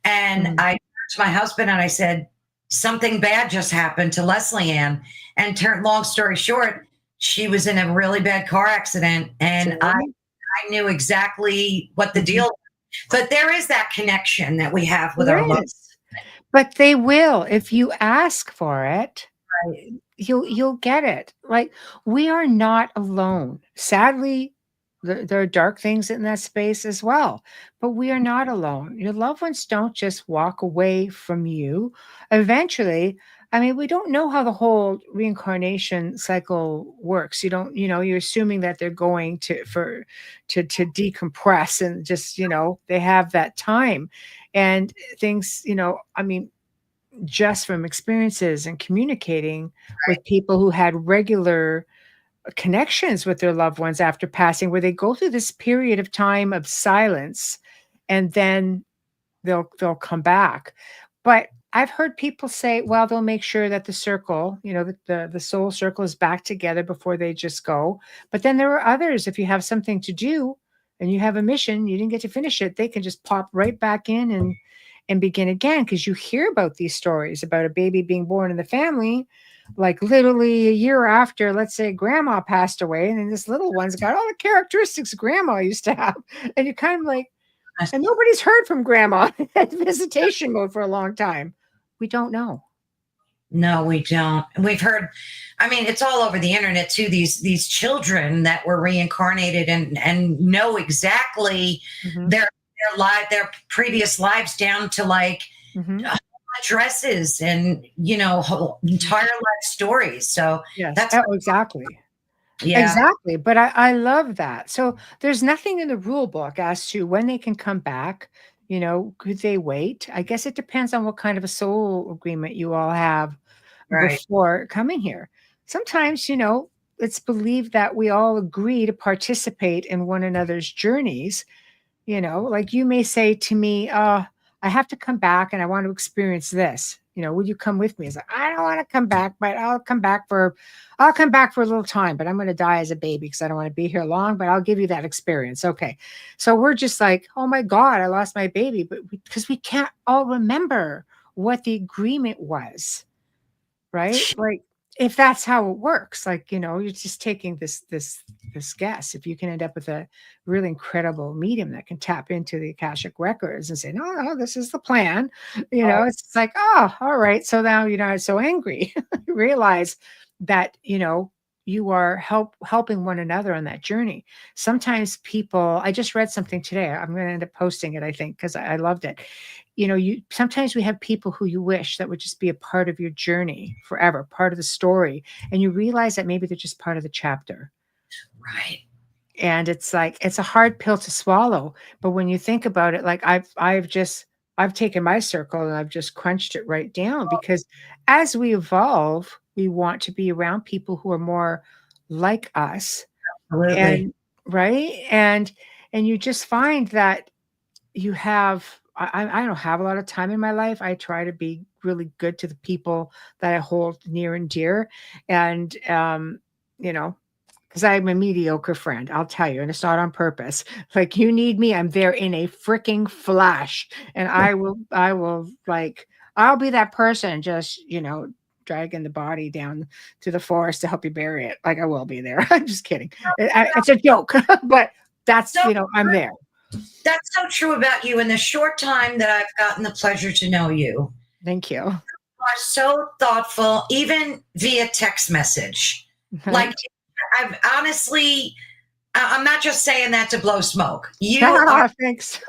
and mhm. I turned to my husband and I said, something bad just happened to Leslie Ann. And turned long story short, she was in a really bad car accident, and See? I knew exactly what the Mhm. deal was. But there is that connection that we have with our There love. is, but they will if you ask for it. Right. You'll get it. Like, we are not alone. Sadly, there are dark things in that space as well, but we are not alone. Your loved ones don't just walk away from you. Eventually, I mean, we don't know how the whole reincarnation cycle works. You don't, you're assuming that they're going to decompress and just, they have that time and things, I mean, just from experiences and communicating with people who had regular connections with their loved ones after passing, where they go through this period of time of silence and then they'll come back. But I've heard people say, well, they'll make sure that the circle, the soul circle is back together before they just go. But then there are others, if you have something to do and you have a mission, you didn't get to finish it, they can just pop right back in and begin again, because you hear about these stories about a baby being born in the family, like literally a year after, let's say, grandma passed away, and then this little one's got all the characteristics grandma used to have. And you're kind of like, and nobody's heard from grandma at visitation mode for a long time. We don't know. No, we don't. We've heard, I mean, it's all over the internet too. These children that were reincarnated and know exactly Mhm, their previous lives down to like mhm, addresses and whole mhm. entire life stories. So Yes. that's Oh, exactly. yeah, Exactly, but I love that. So, there's nothing in the rule book as to when they can come back, could they wait? I guess it depends on what kind of a soul agreement you all have right. before coming here. Sometimes, it's believed that we all agree to participate in one another's journeys. Like, you may say to me, I have to come back and I want to experience this. Would you come with me? It's like, I don't want to come back, but I'll come back for a little time, but I'm going to die as a baby because I don't want to be here long, but I'll give you that experience. Okay. So we're just like, oh my God, I lost my baby, but because we can't all remember what the agreement was, right? Like, if that's how it works, like, you're just taking this guess. If you can end up with a really incredible medium that can tap into the Akashic records and say, no, no, this is the plan, it's like, oh, all right. So now you're not so angry. You realize that, you are helping one another on that journey. Sometimes people, I just read something today. I'm going to end up posting it, I think, because I loved it. You sometimes we have people who you wish that would just be a part of your journey forever, part of the story, and you realize that maybe they're just part of the chapter. Right. And it's like, it's a hard pill to swallow, but when you think about it, like, I've taken my circle and I've just crunched it right down, because as we evolve, we want to be around people who are more like us. Absolutely. And right, and you just find that you have, I don't have a lot of time in my life. I try to be really good to the people that I hold near and dear. And you know, because I'm a mediocre friend, I'll tell you, and it's not on purpose. Like, you need me, I'm there in a freaking flash. And I will like, I'll be that person, just, dragging the body down to the forest to help you bury it. Like, I will be there. I'm just kidding. It's a joke, but that's, So I'm there. that's so true about you. In the short time that I've gotten the pleasure to know you, Thank you. are so thoughtful, even via text message. Like, Right? I've honestly, I'm not just saying that to blow smoke. You are Thanks.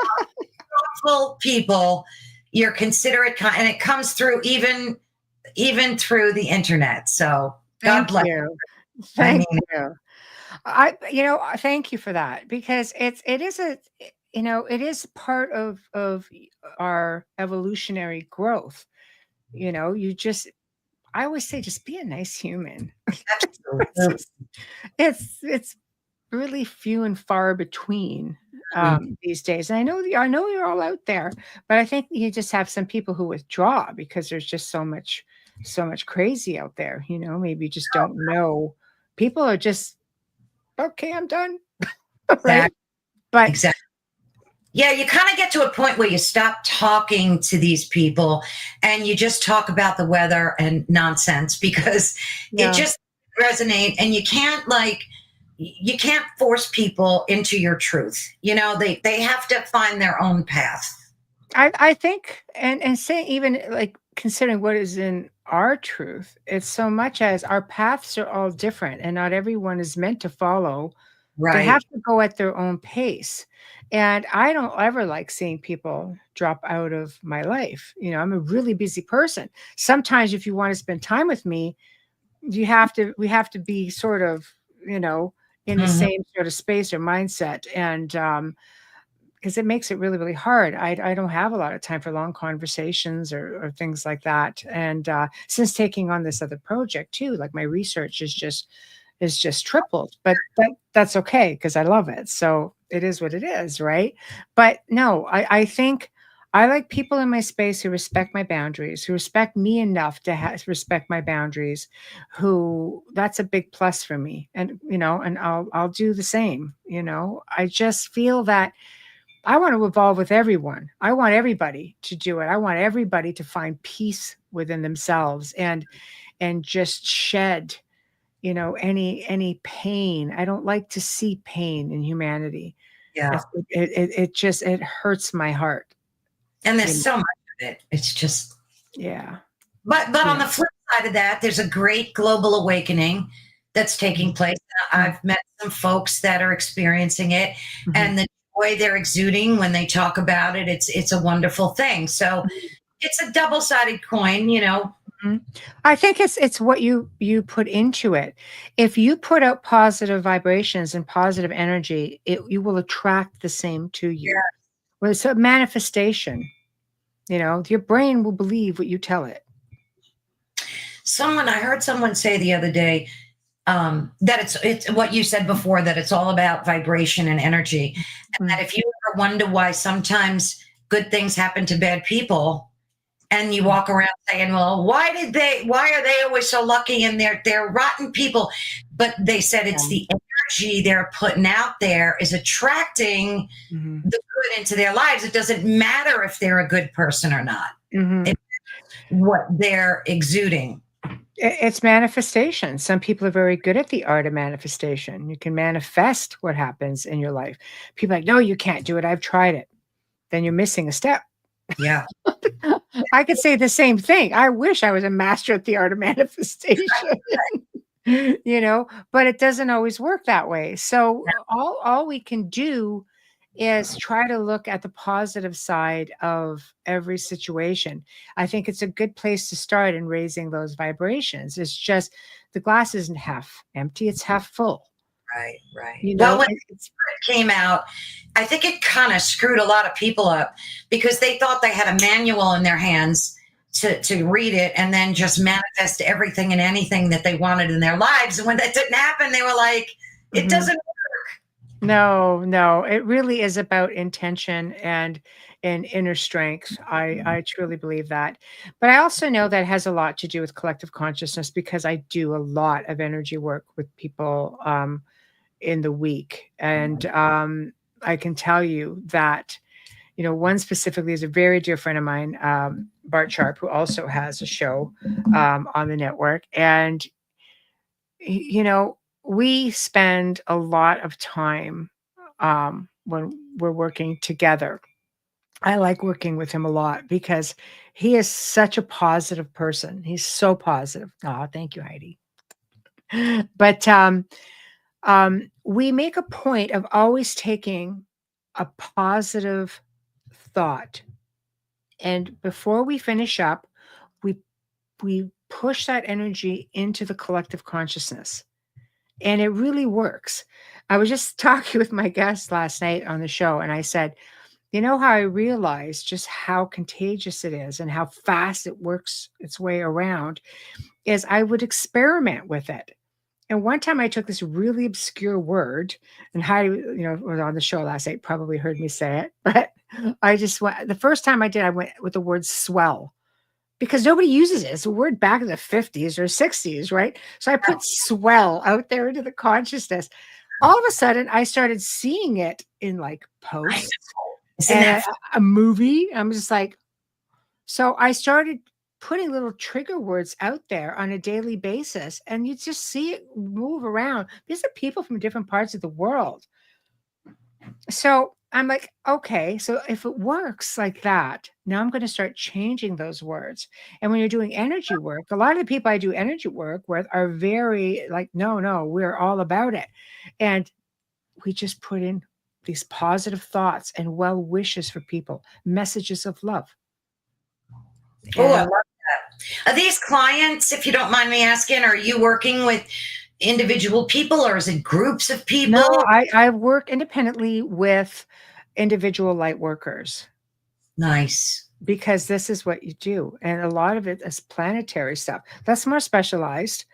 thoughtful people. You're considerate, and it comes through even through the internet. So God Thank bless. you. I Thank mean, you. Thank you for that, because it is part of our evolutionary growth. You just I always say, just be a nice human. It's Absolutely. just, it's really few and far between these days. And I know you're all out there, but I think you just have some people who withdraw because there's just so much crazy out there. You know, maybe you just don't know. People are just okay. I'm done, right? Exactly. But Exactly. Yeah, you kind of get to a point where you stop talking to these people and you just talk about the weather and nonsense because it yeah, just resonate and you can't force people into your truth. You know, they have to find their own path. I think, and saying even like considering what is in our truth, it's so much as our paths are all different, and not everyone is meant to follow. They have Right. to go at their own pace. And I don't ever like seeing people drop out of my life. You know, I'm a really busy person. Sometimes if you want to spend time with me, we have to be sort of, you know, in the Mhm. same sort of space or mindset. And because it makes it really, really hard. I don't have a lot of time for long conversations or things like that. And since taking on this other project too, like my research is just tripled, but that's okay because I love it. So it is what it is, right? But no, I think I like people in my space who respect my boundaries, who respect me enough to respect my boundaries. Who that's a big plus for me, and you know, and I'll do the same. You know, I just feel that I want to evolve with everyone. I want everybody to do it. I want everybody to find peace within themselves and just shed, you know, any pain. I don't like to see pain in humanity. Yeah. It just it hurts my heart. And there's You know? so much of it. It's just Yeah. but on Yeah. the flip side of that, there's a great global awakening that's taking place. Mhm. I've met some folks that are experiencing it Mhm. and the joy they're exuding when they talk about it, it's a wonderful thing. So it's a double-sided coin, you know. Mhm. I think it's what you put into it. If you put out positive vibrations and positive energy, you will attract the same to you. Yeah. Well, it's a manifestation. You know, your brain will believe what you tell it. I heard someone say the other day, that it's what you said before, that it's all about vibration and energy. And Mm. that if you ever wonder why sometimes good things happen to bad people, and you walk around saying, "Well, why are they always so lucky and they're rotten people?" But they said it's Yeah. the energy they're putting out there is attracting Mhm. the good into their lives. It doesn't matter if they're a good person or not. Mhm. It's what they're exuding. It's manifestation. Some people are very good at the art of manifestation. You can manifest what happens in your life. People are like, no, you can't do it. I've tried it. Then you're missing a step. Yeah. I could say the same thing. I wish I was a master at the art of manifestation. You know, but it doesn't always work that way. So all we can do is try to look at the positive side of every situation. I think it's a good place to start in raising those vibrations. It's just the glass isn't half empty, it's half full. Right, right. You Well, know, when it came out, I think it kind of screwed a lot of people up because they thought they had a manual in their hands to read it and then just manifest everything and anything that they wanted in their lives. And when that didn't happen, they were like, it Mhm. doesn't. No, no, it really is about intention and inner strength. I truly believe that. But I also know that has a lot to do with collective consciousness because I do a lot of energy work with people in the week. And I can tell you that, you know, one specifically is a very dear friend of mine, Bart Sharp, who also has a show on the network. And you know, we spend a lot of time when we're working together. I like working with him a lot because he is such a positive person. He's so positive. Oh, thank you, Heidi. But we make a point of always taking a positive thought, and before we finish up, we we push that energy into the collective consciousness. And it really works. I was just talking with my guest last night on the show, and I said, You know how I realized just how contagious it is and how fast it works its way around is I would experiment with it. And one time I took this really obscure word, and Heidi, was on the show last night, probably heard me say it, but I just went, the first time I did, I went with the word swell because nobody uses it. It's a word back in the 50s or 60s, right? So I put swell out there into the consciousness. All of a sudden, I started seeing it in like I posts know. Isn't and that a movie. I'm just like, so I started putting little trigger words out there on a daily basis, and you just see it move around. These are people from different parts of the world. So I'm like, okay, so if it works like that, now I'm going to start changing those words. And when you're doing energy work, a lot of the people I do energy work with are very like, no, no, we're all about it. And we just put in these positive thoughts and well wishes for people, messages of love. Oh, I love And that. Are these clients, if you don't mind me asking, are you working with individual people or is it groups of no, people? I work independently with individual light workers Nice. because this is what you do. And a lot of it is planetary stuff. That's more specialized,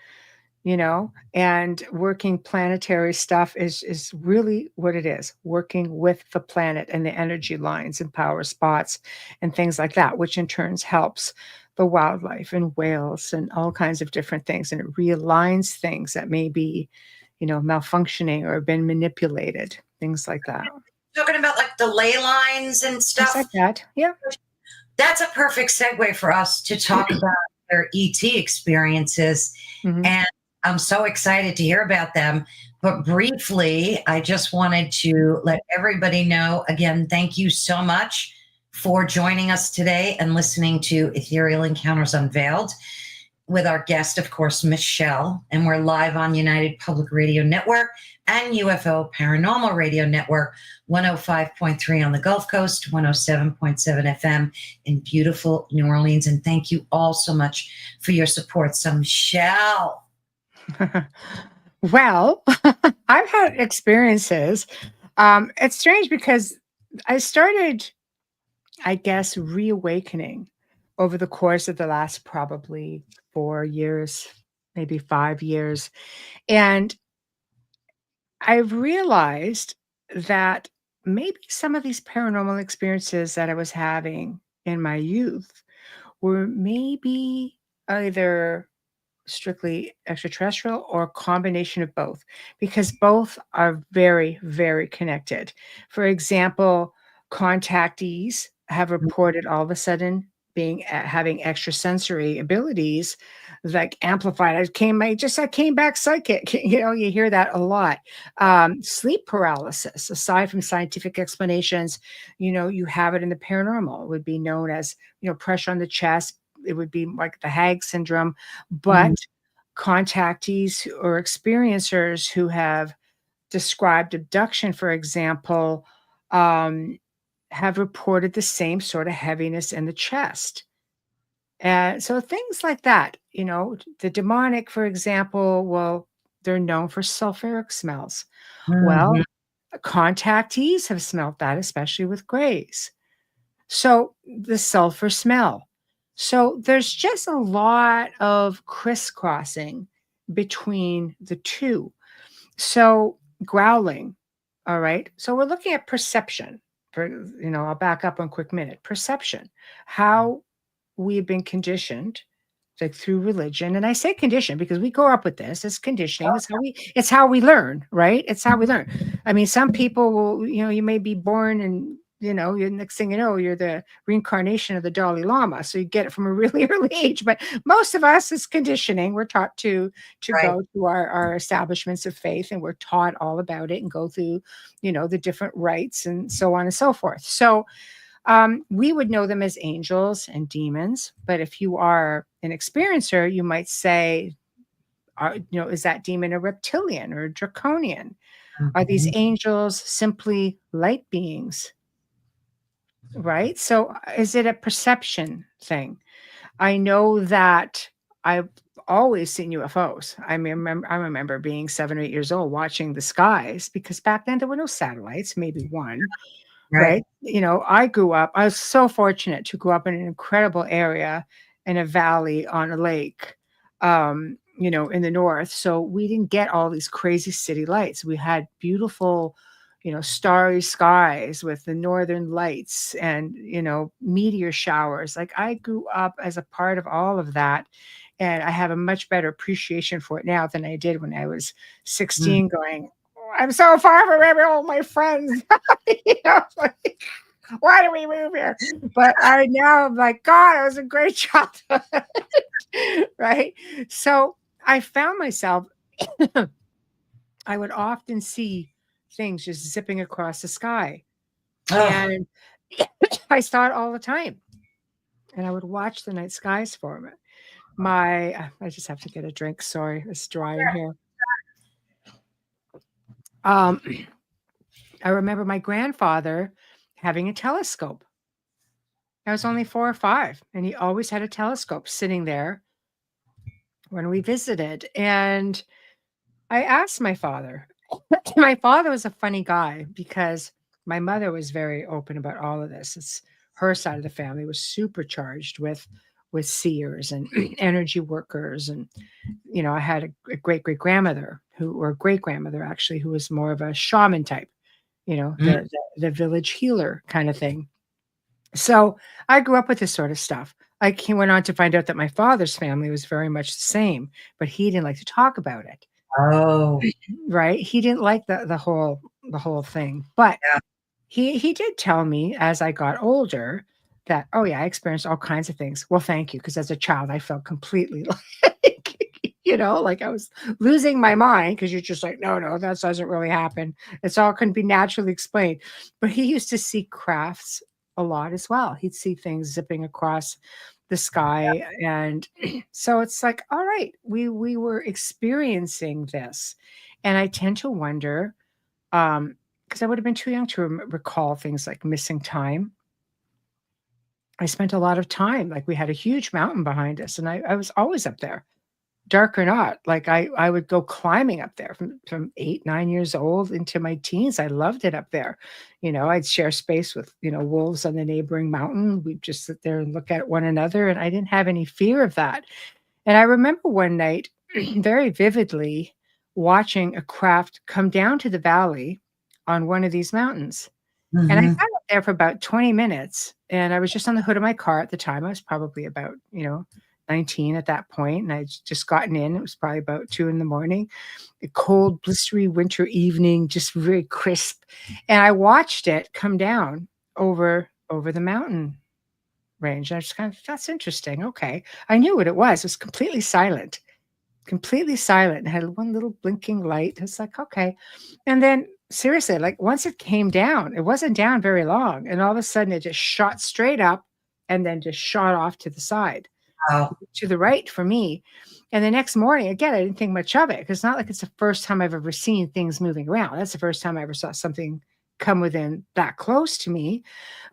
and working planetary stuff is really what it is, working with the planet and the energy lines and power spots and things like that, which in turns helps the wildlife and whales and all kinds of different things. And it realigns things that may be, malfunctioning or been manipulated, things like that. Talking about like the ley lines and Things stuff. like that. Yeah. That's a perfect segue for us to talk about their ET experiences. Mhm. And I'm so excited to hear about them. But briefly, I just wanted to let everybody know again, thank you so much for joining us today and listening to Ethereal Encounters Unveiled with our guest, of course, Michelle. And we're live on United Public Radio Network and UFO Paranormal Radio Network, 105.3 on the Gulf Coast, 107.7 FM in beautiful New Orleans. And thank you all so much for your support. So, Michelle. Well, I've had experiences. It's strange because I started, I guess, reawakening over the course of the last probably 4 years, maybe 5 years. And I've realized that maybe some of these paranormal experiences that I was having in my youth were maybe either strictly extraterrestrial or a combination of both, because both are very, very connected. For example, contactees have reported all of a sudden being having extrasensory abilities like amplified. I came back psychic. You hear that a lot. Sleep paralysis, aside from scientific explanations, you have it in the paranormal. It would be known as pressure on the chest. It would be like the Hag syndrome, but contactees or experiencers who have described abduction, for example, have reported the same sort of heaviness in the chest. And so things like that, the demonic, for example, well, they're known for sulfuric smells. Well, Mhm. contactees have smelt that, especially with grays. So the sulfur smell. So there's just a lot of crisscrossing between the two. So growling, all right. So we're looking at perception. I'll back up 1 quick minute. Perception, how we've been conditioned, like through religion. And I say condition because we grow up with this. It's conditioning. It's how we learn, right? It's how we learn. I mean, some people will, you may be born and you next thing you know, you're the reincarnation of the Dalai Lama. So you get it from a really early age. But most of us is conditioning. We're taught to Right. go to our establishments of faith, and we're taught all about it and go through, the different rites and so on and so forth. So we would know them as angels and demons, but if you are an experiencer, you might say, is that demon a reptilian or a draconian? Are these Mhm. angels simply light beings? Right? So is it a perception thing? I know that I've always seen UFOs. I remember being 7 or 8 years old watching the skies because back then there were no satellites, maybe one. right? You know, I was so fortunate to grow up in an incredible area in a valley on a lake, you know, in the north. So we didn't get all these crazy city lights. We had beautiful, you know, starry skies with the northern lights and, you know, meteor showers. Like I grew up as a part of all of that. And I have a much better appreciation for it now than I did when I was Mm. 16 going, I'm so far from all my friends. You know, like, why do we move here? But I now I'm like, God, it was a great childhood. Right. So I found myself, I would often see things just zipping across the sky. Oh, And I saw it all the time. And I would watch the night skies for me. I just have to get a drink. Sorry, it's dry in here. Um, I remember my grandfather having a telescope. I was only 4 or 5, and he always had a telescope sitting there when we visited. And I asked my father. My father was a funny guy because my mother was very open about all of this. It's her side of the family was supercharged with seers and energy workers, and you know, I had a great great grandmother or great grandmother actually, who was more of a shaman type, you know, mm. the village healer kind of thing. So I grew up with this sort of stuff. Like he went on to find out that my father's family was very much the same, but he didn't like to talk about it. Oh, Right? He didn't like the whole thing. But yeah. he did tell me as I got older that, oh yeah, I experienced all kinds of things. Well, thank you, because as a child I felt completely like, you know, like I was losing my mind because you're just like, no, no, that doesn't really happen. It's all can be naturally explained. But he used to see crafts a lot as well. He'd see things zipping across the sky. And so it's like, all right, we were experiencing this. And I tend to wonder, because I would have been too young to recall things like missing time. I spent a lot of time, like we had a huge mountain behind us, and I was always up there, dark or not. Like I would go climbing up there from 8, 9 years old into my teens. I loved it up there. You know, I'd share space with, you know, wolves on the neighboring mountain. We'd just sit there and look at one another, and I didn't have any fear of that. And I remember one night very vividly watching a craft come down to the valley on one of these mountains. And I Hmm. sat up there for about 20 minutes, and I was just on the hood of my car at the time. I was probably about, you know, 19 at that point, and I'd just gotten in. It was probably about 2 in the morning. A cold, blistery winter evening, just very crisp. And I watched it come down over the mountain range. And I just kind of, that's interesting. Okay. I knew what it was. It was completely silent. It had one little blinking light. It's like, okay. And then seriously, like once it came down, it wasn't down very long. And all of a sudden it just shot straight up and then just shot off to the side, Wow. to the right for me. And the next morning, again, I didn't think much of it because it's not like it's the first time I've ever seen things moving around. That's the first time I ever saw something come within that close to me.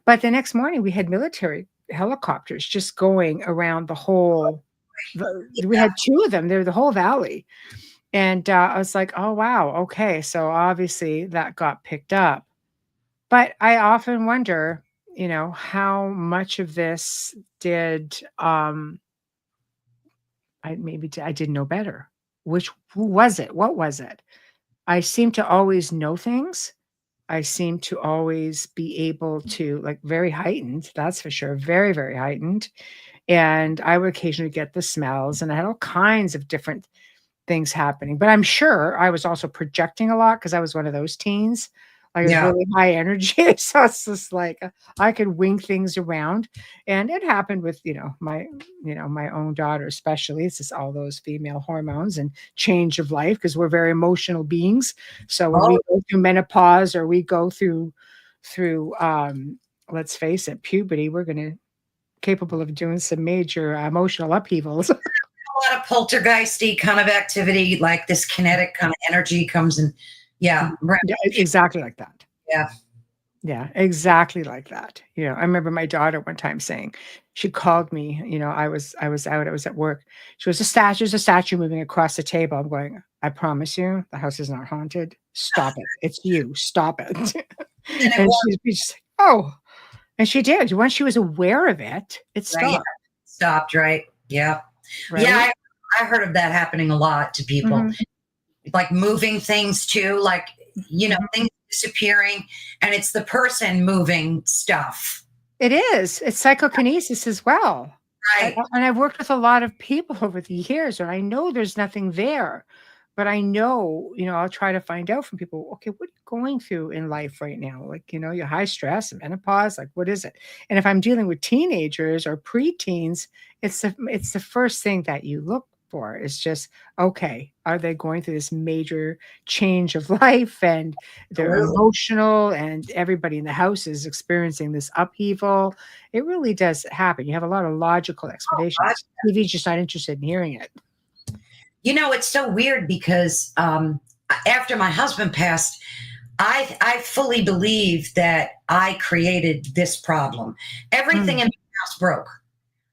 But the next morning, we had military helicopters just going around the whole. We Yeah. had 2 of them. They're the whole valley, and I was like, "Oh wow, okay." So obviously that got picked up. But I often wonder, you know, how much of this did I didn't know better. Who was it? What was it? I seem to always know things. I seem to always be able to, like, very heightened, that's for sure, very, very heightened. And I would occasionally get the smells, and I had all kinds of different things happening. But I'm sure I was also projecting a lot because I was one of those teens. Like, it was Yeah. really high energy. So it's just like I could wing things around. And it happened with, my own daughter, especially. It's just all those female hormones and change of life because we're very emotional beings. So when Oh, we go through menopause or we go through let's face it, puberty, we're gonna capable of doing some major emotional upheavals. a lot of poltergeisty kind of activity, like this kinetic kind of energy comes in. Yeah. Right. Yeah, exactly like that. Yeah. Yeah, exactly like that. You know, I remember my daughter one time saying, she called me, you know, I was at work. She was there's a statue moving across the table. I'm going, I promise you, the house is not haunted. Stop it. It's you. Stop it. And it And was. she's Oh, and she did. Once she was aware of it, it Right. Yeah. stopped, Stopped, right? Yeah. Yeah. right? I heard of that happening a lot to people, Mhm, like moving things too, like, mhm. things disappearing, and it's the person moving stuff. It is. It's psychokinesis as well. Right. And I've worked with a lot of people over the years, and I know there's nothing there, but I know, I'll try to find out from people, okay, what are you going through in life right now? Like, you're high stress, menopause, like, what is it? And if I'm dealing with teenagers or preteens, it's the first thing that you look for is just, okay, are they going through this major change of life and they're Absolutely. emotional and everybody in the house is experiencing this upheaval? It really does happen. You have a lot of logical God. explanations. TV's just not interested in hearing it. It's so weird because after my husband passed, I fully believe that I created this problem. Everything Mm, in my house broke.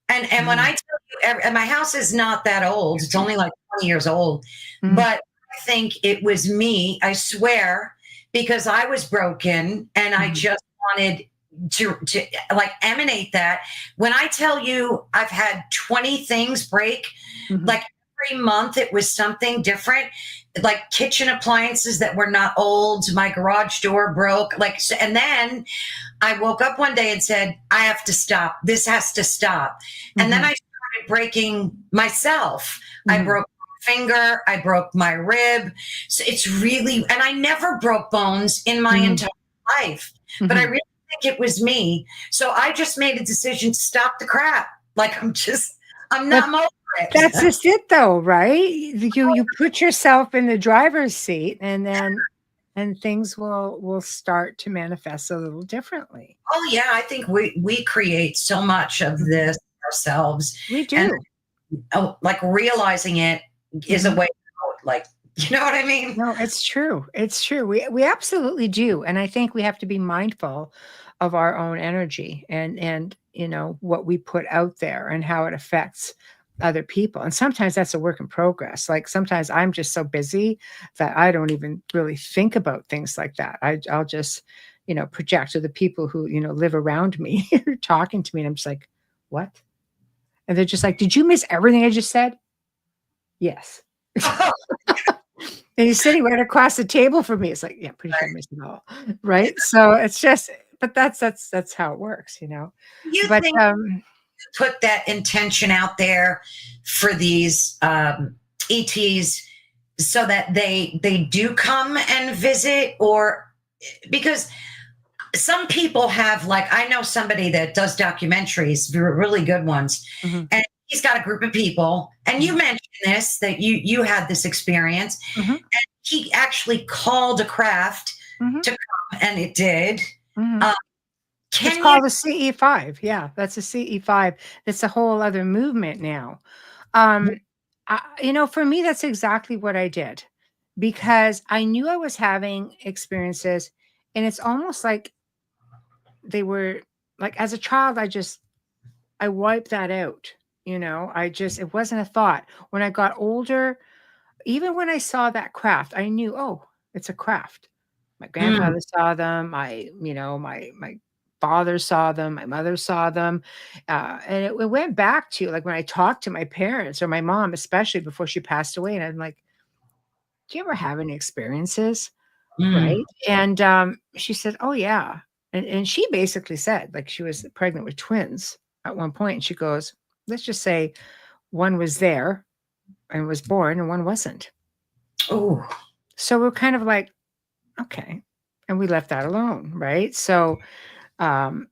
And when I mm, tell you, and my house is not that old, it's only like 20 years old, mm, but I think it was me, I swear, because I was broken and I mhm, just wanted to like emanate that. When I tell you I've had 20 things break, mhm, like every month it was something different, like kitchen appliances that were not old, my garage door broke, and then I woke up one day and said, I have to stop. This has to stop. And then mhm, I started breaking myself. I mhm, broke my finger. I broke my rib. So it's really, and I never broke bones in my mhm, entire life, but I mhm. really think it was me. So I just made a decision to stop the crap. Like I'm not, But I'm over that's it. just it though, right? You put yourself in the driver's seat and things will start to manifest a little differently. Oh yeah, I think we create so much of Mhm. this ourselves, We and do. like realizing it is a Mhm. way out. Like, you know what I mean? No, it's true. It's true. We absolutely do. And I think we have to be mindful of our own energy and what we put out there and how it affects other people. And sometimes that's a work in progress. Like sometimes I'm just so busy that I don't even really think about things like that. I'll just, project to the people who, live around me are talking to me. And I'm just like, what? And they're just like, did you miss everything I just said? Yes. And he's sitting right across the table from me. It's like, yeah, pretty sure I missed it all. Right. So it's just, but that's how it works. You But think put that intention out there for these ETs so that they do come and visit, or because some people have, like, I know somebody that does documentaries, really good ones, mhm, and he's got a group of people, and you mhm, mentioned this, that you had this experience. mhm, He actually called a craft mhm, to come, and it did. mhm. uh, It's can you called a CE5. Yeah, that's a CE5. That's a whole other movement now. Um, for me, that's exactly what I did because I knew I was having experiences, and it's almost like they were like as a child, I wiped that out. It wasn't a thought. When I got older, even when I saw that craft, I knew, oh, it's a craft. My Mm, grandfather saw them. My father saw them. My mother saw them, and it went back to like when I talked to my parents or my mom, especially before she passed away, and I'm like, "Do you ever have any experiences?" mm. Right? And she said, "Oh yeah," and she basically said, like, she was pregnant with twins at one point, and she goes, "Let's just say one was there and was born, and one wasn't." Oh, So we're kind of like, okay. And we left that alone, right? So um,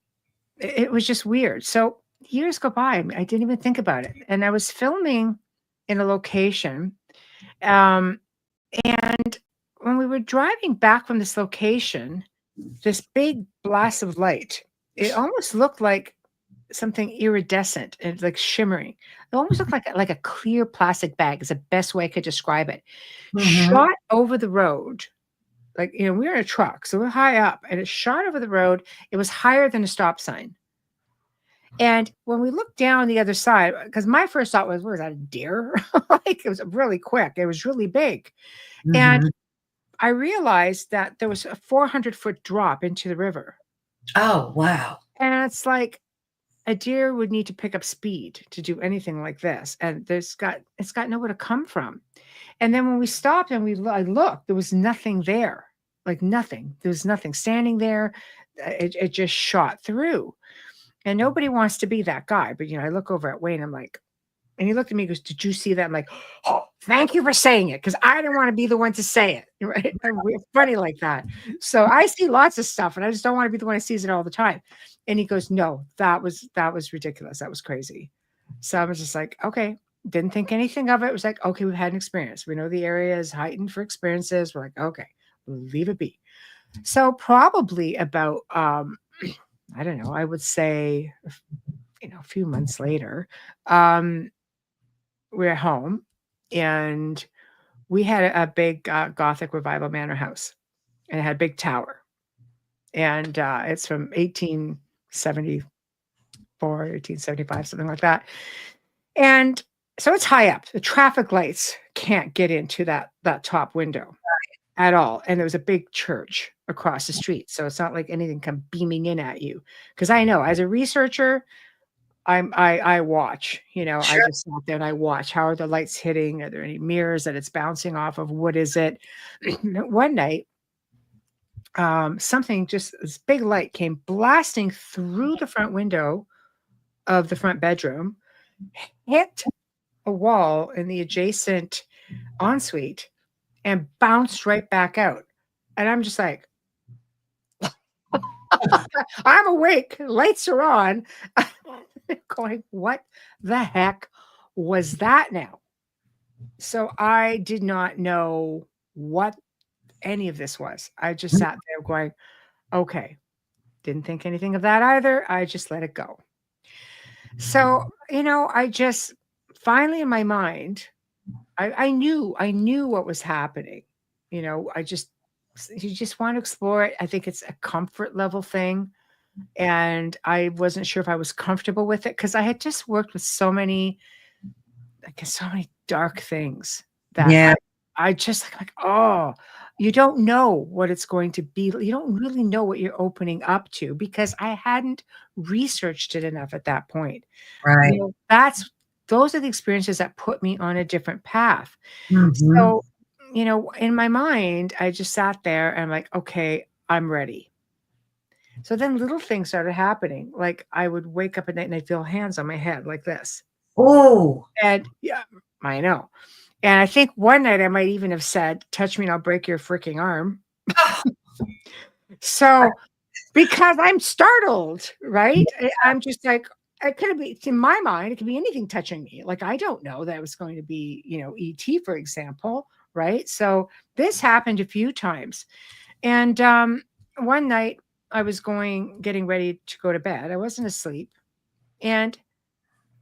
it was just weird. So years go by. I didn't even think about it. And I was filming in a location. Um, and when we were driving back from this location, this big blast of light, it almost looked like something iridescent and like shimmering. It almost looked like a clear plastic bag is the best way I could describe it. mhm. Shot over the road. Like, we were in a truck, so we're high up, and it shot over the road. It was higher than a stop sign. And when we looked down the other side, because my first thought was, what was that, a deer? Like, it was really quick. It was really big. And Mhm. I realized that there was a 400-foot drop into the river. Oh, wow. And it's like a deer would need to pick up speed to do anything like this, and it's got nowhere to come from. And then when we stopped and I looked, there was nothing there, like nothing. There was nothing standing there. It just shot through, and nobody wants to be that guy. But I look over at Wayne. I'm like, and he looked at me and goes, "Did you see that?" I'm like, "Oh, thank you for saying it, because I didn't want to be the one to say it." Right? We're funny like that. So I see lots of stuff, and I just don't want to be the one who sees it all the time. And he goes, "No, that was ridiculous. That was crazy." So I was just like, "Okay." Didn't think anything of it. It was like, "Okay, we've had an experience. We know the area is heightened for experiences." We're like, "Okay, leave it be." So probably about I don't know. I would say a few months later, um, we're home, and we had a big Gothic Revival manor house, and it had a big tower, and it's from 1874, 1875, something like that. And so it's high up. The traffic lights can't get into that top window at all. And there was a big church across the street, so it's not like anything come beaming in at you. Because I know, as a researcher, I watch, I Sure. just sat there and I watch. How are the lights hitting? Are there any mirrors that it's bouncing off of? What is it? One night, something, just this big light came blasting through the front window of the front bedroom, hit a wall in the adjacent ensuite, and bounced right back out. And I'm just like, I'm awake, lights are on, going, what the heck was that now? So I did not know what any of this was. I just sat there going, okay, didn't think anything of that either. I just let it go. So, I just finally in my mind, I knew what was happening. You just want to explore it. I think it's a comfort level thing. And I wasn't sure if I was comfortable with it, because I had just worked with so many, I guess, so many dark things that Yeah. I just like, oh, you don't know what it's going to be. You don't really know what you're opening up to, because I hadn't researched it enough at that point. Right. Those are the experiences that put me on a different path. Hmm. So, in my mind, I just sat there and I'm like, okay, I'm ready. So then little things started happening. Like I would wake up at night and I'd feel hands on my head like this. Oh. And yeah, I know. And I think one night I might even have said, touch me and I'll break your freaking arm. So because I'm startled, right? I'm just like, it could be, in my mind, it could be anything touching me. Like, I don't know that it was going to be, ET, for example, right? So this happened a few times. And one night I was getting ready to go to bed. I wasn't asleep. And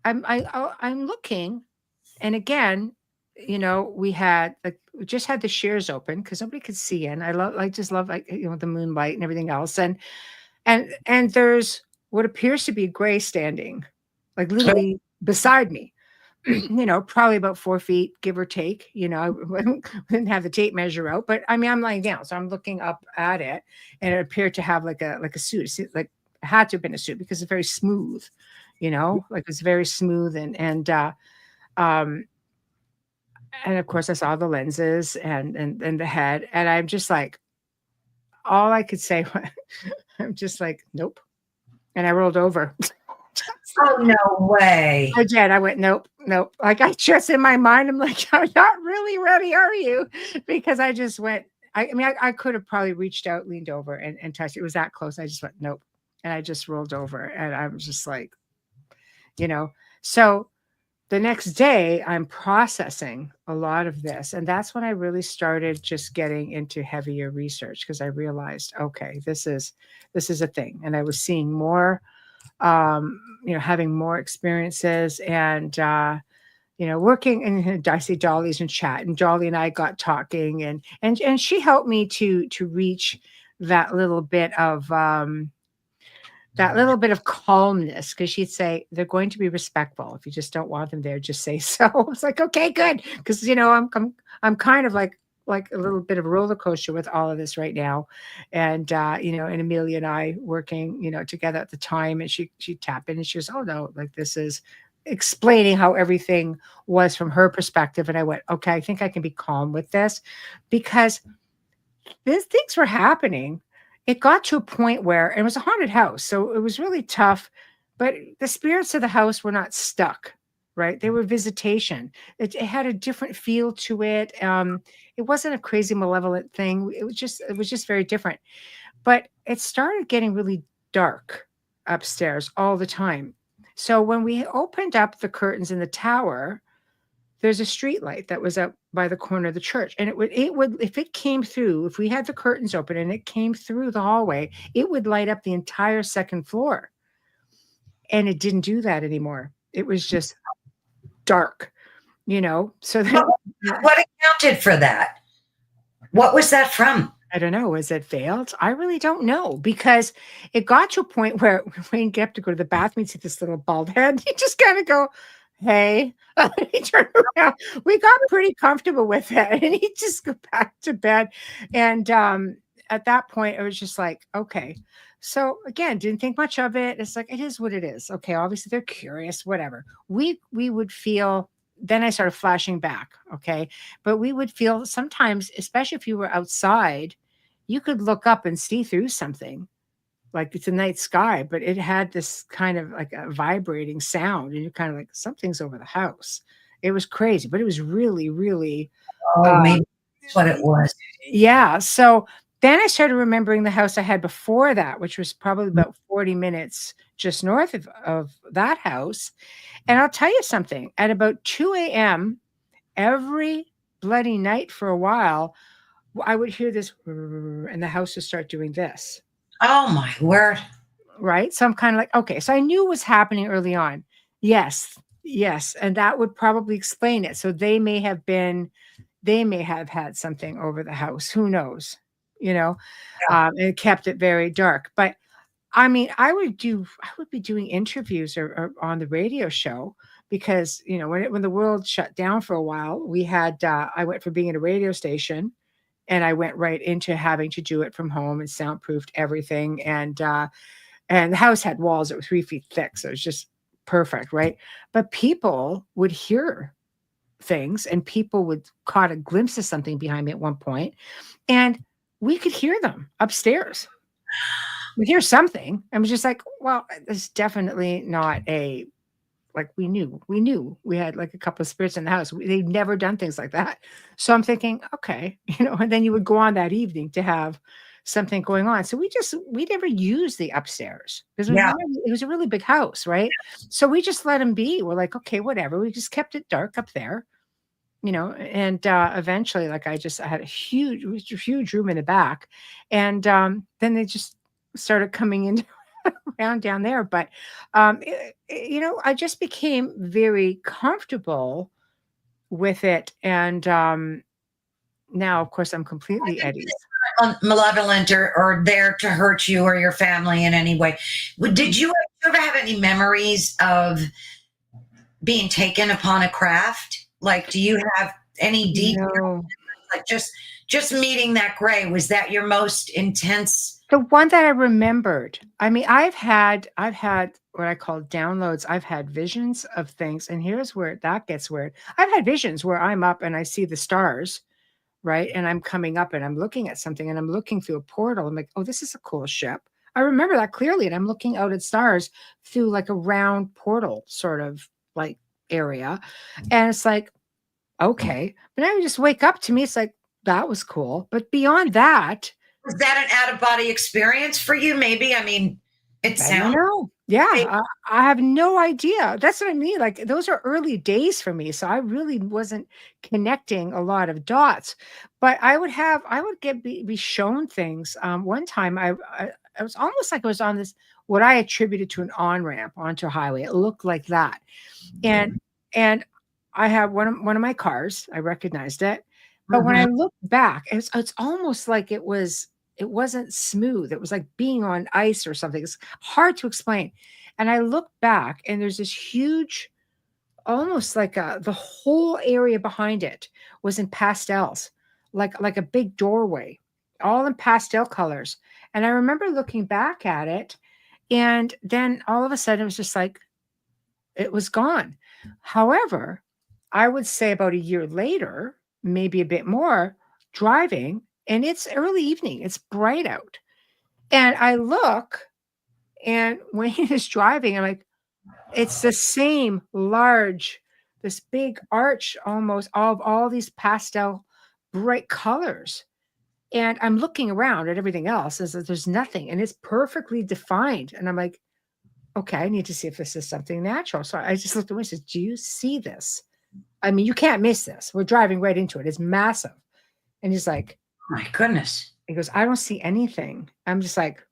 I'm looking, and again, we just had the shears open because nobody could see in. I just love, like, the moonlight and everything else. And there's what appears to be gray standing, like literally beside me. Probably about 4 feet, give or take. I didn't have the tape measure out, but I mean, I'm lying down, so I'm looking up at it, and it appeared to have like a suit, like it had to have been a suit because it's very smooth, like it's very smooth, um, and of course I saw the lenses and the head, and I'm just like, all I could say was, I'm just like, nope, and I rolled over. Oh, no way. I did. I went, nope, nope. Like I just in my mind, I'm like, you're not really ready, are you? Because I just went, I mean, I could have probably reached out, leaned over and touched it. It was that close. I just went, nope. And I just rolled over, and I was just like, you know. So the next day I'm processing a lot of this. And that's when I really started just getting into heavier research, because I realized, okay, this is a thing. And I was seeing more, having more experiences, and working. And I see Dolly's in chat, and Dolly and I got talking, and she helped me to reach that little bit of calmness, because she'd say they're going to be respectful. If you just don't want them there, just say so. It's like, okay, good, because I'm kind of like, like a little bit of a roller coaster with all of this right now. And and Amelia and I working, together at the time, and she tapped in and she goes, "Oh no, like this is," explaining how everything was from her perspective. And I went, "Okay, I think I can be calm with this," because these things were happening. It got to a point where it was a haunted house, so it was really tough, but the spirits of the house were not stuck, right? They were visitation. It had a different feel to it. It wasn't a crazy malevolent thing. It was just very different. But it started getting really dark upstairs all the time. So when we opened up the curtains in the tower, there's a street light that was up by the corner of the church, and it would if it came through, if we had the curtains open and it came through the hallway, it would light up the entire second floor. And it didn't do that anymore. It was just dark, so then What accounted for that? What was that from? I don't know, was it veiled? I really don't know, because it got to a point where Wayne kept to go to the bathroom and see this little bald head. He just kind of go, "Hey," he turned around. We got pretty comfortable with it, and he just go back to bed. And at that point, it was just like, okay. So again, didn't think much of it. It's like, it is what it is. Okay, obviously they're curious, whatever. We would feel. Then I started flashing back. Okay, but we would feel sometimes, especially if you were outside, you could look up and see through something like it's a night sky, but it had this kind of like a vibrating sound, and you're kind of like, something's over the house. It was crazy, but it was really, really, Oh, uh, maybe that's what it was. yeah. So then I started remembering the house I had before that, which was probably about 40 minutes just north of that house. And I'll tell you something, at about 2 a.m., every bloody night for a while, I would hear this, and the house would start doing this. Oh my word. Right? So I'm kind of like, okay, so I knew what was happening early on. Yes, yes. And that would probably explain it. So they may have had something over the house. Who knows? You know, Yeah. and it kept it very dark. But I mean, I would be doing interviews or on the radio show, because, when the world shut down for a while, I went from being at a radio station, and I went right into having to do it from home and soundproofed everything. And the house had walls that were 3 feet thick. So it was just perfect, right? But people would hear things, and people would caught a glimpse of something behind me at one point, and we could hear them upstairs. We'd hear something. I was just like, well, it's definitely not like we knew we had like a couple of spirits in the house. They'd never done things like that. So I'm thinking, okay, and then you would go on that evening to have something going on. So we never used the upstairs, because Yeah. it was a really big house, right? So we just let them be. We're like, okay, whatever. We just kept it dark up there, and eventually, like, I had a huge room in the back, and then they just started coming in around down there. But I just became very comfortable with it. And now, of course, I'm completely at ease. Malevolent or there to hurt you or your family in any way. Did you ever have any memories of being taken upon a craft? Like, do you have any details? No. Like just meeting that gray, was that your most intense? The one that I remembered, I mean, I've had what I call downloads. I've had visions of things, and here's where that gets weird. I've had visions where I'm up and I see the stars, right? And I'm coming up and I'm looking at something, and I'm looking through a portal. I'm like, oh, this is a cool ship. I remember that clearly. And I'm looking out at stars through like a round portal sort of like area. And it's like, okay. But then I just wake up, to me, it's like, that was cool. But beyond that, Was that an out of body experience for you? Maybe. I mean, it I don't sounds. know. Yeah, I have no idea. That's what I mean. Like, those are early days for me, so I really wasn't connecting a lot of dots. But I would be shown things. One time, I was almost like I was on this, what I attributed to an on ramp onto a highway. It looked like that, and and I have one of my cars. I recognized it, but when I Mhm. look back, it's almost like it wasn't smooth. It was like being on ice or something. It's hard to explain. And I look back, and there's this huge, almost like the whole area behind it was in pastels, like a big doorway, all in pastel colors. And I remember looking back at it, and then all of a sudden it was just like it was gone. However, I would say about a year later, maybe a bit more, driving, and it's early evening, it's bright out. And I look, and when he is driving, I'm like, it's the same large, this big arch almost of all these pastel bright colors. And I'm looking around at everything else as if there's nothing, and it's perfectly defined. And I'm like, okay, I need to see if this is something natural. So I just looked away and said, do you see this? I mean, you can't miss this. We're driving right into it. It's massive. And he's like, My goodness. he goes, I don't see anything. I'm just like,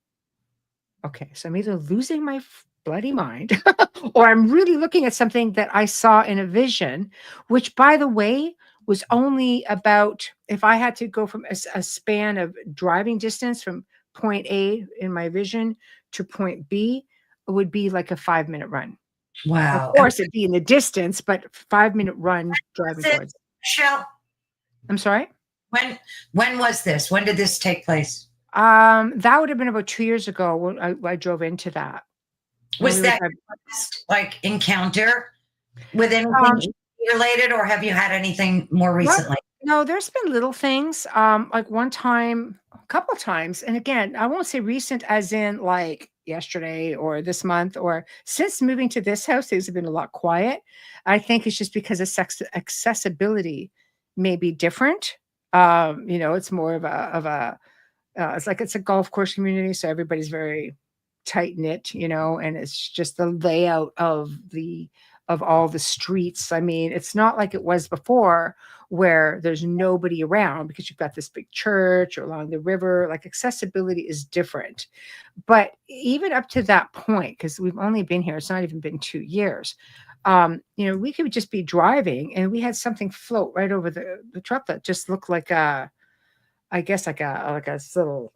okay, so I'm either losing my bloody mind or I'm really looking at something that I saw in a vision, which, by the way, was only about, if I had to go from a span of driving distance from point A in my vision to point B, it would be like a 5-minute run. Wow. Of course, it'd be in the distance, but 5-minute run driving That's it, towards. Michelle, I'm sorry? when was this? When did this take place? That would have been about 2 years ago when I drove into that. Was we were that driving- your first, like, encounter with anything Um, related, or have you had anything more recently? No, there's been little things. Like one time, a couple of times, and again, I won't say recent as in like yesterday or this month or since moving to this house, things have been a lot quiet. I think it's just because of accessibility may be different. It's more of a it's a golf course community, so everybody's very tight knit, and it's just the layout of all the streets. I mean, it's not like it was before where there's nobody around because you've got this big church or along the river. Like, accessibility is different. But even up to that point, because we've only been here, it's not even been 2 years. We could just be driving and we had something float right over the truck that just looked like a little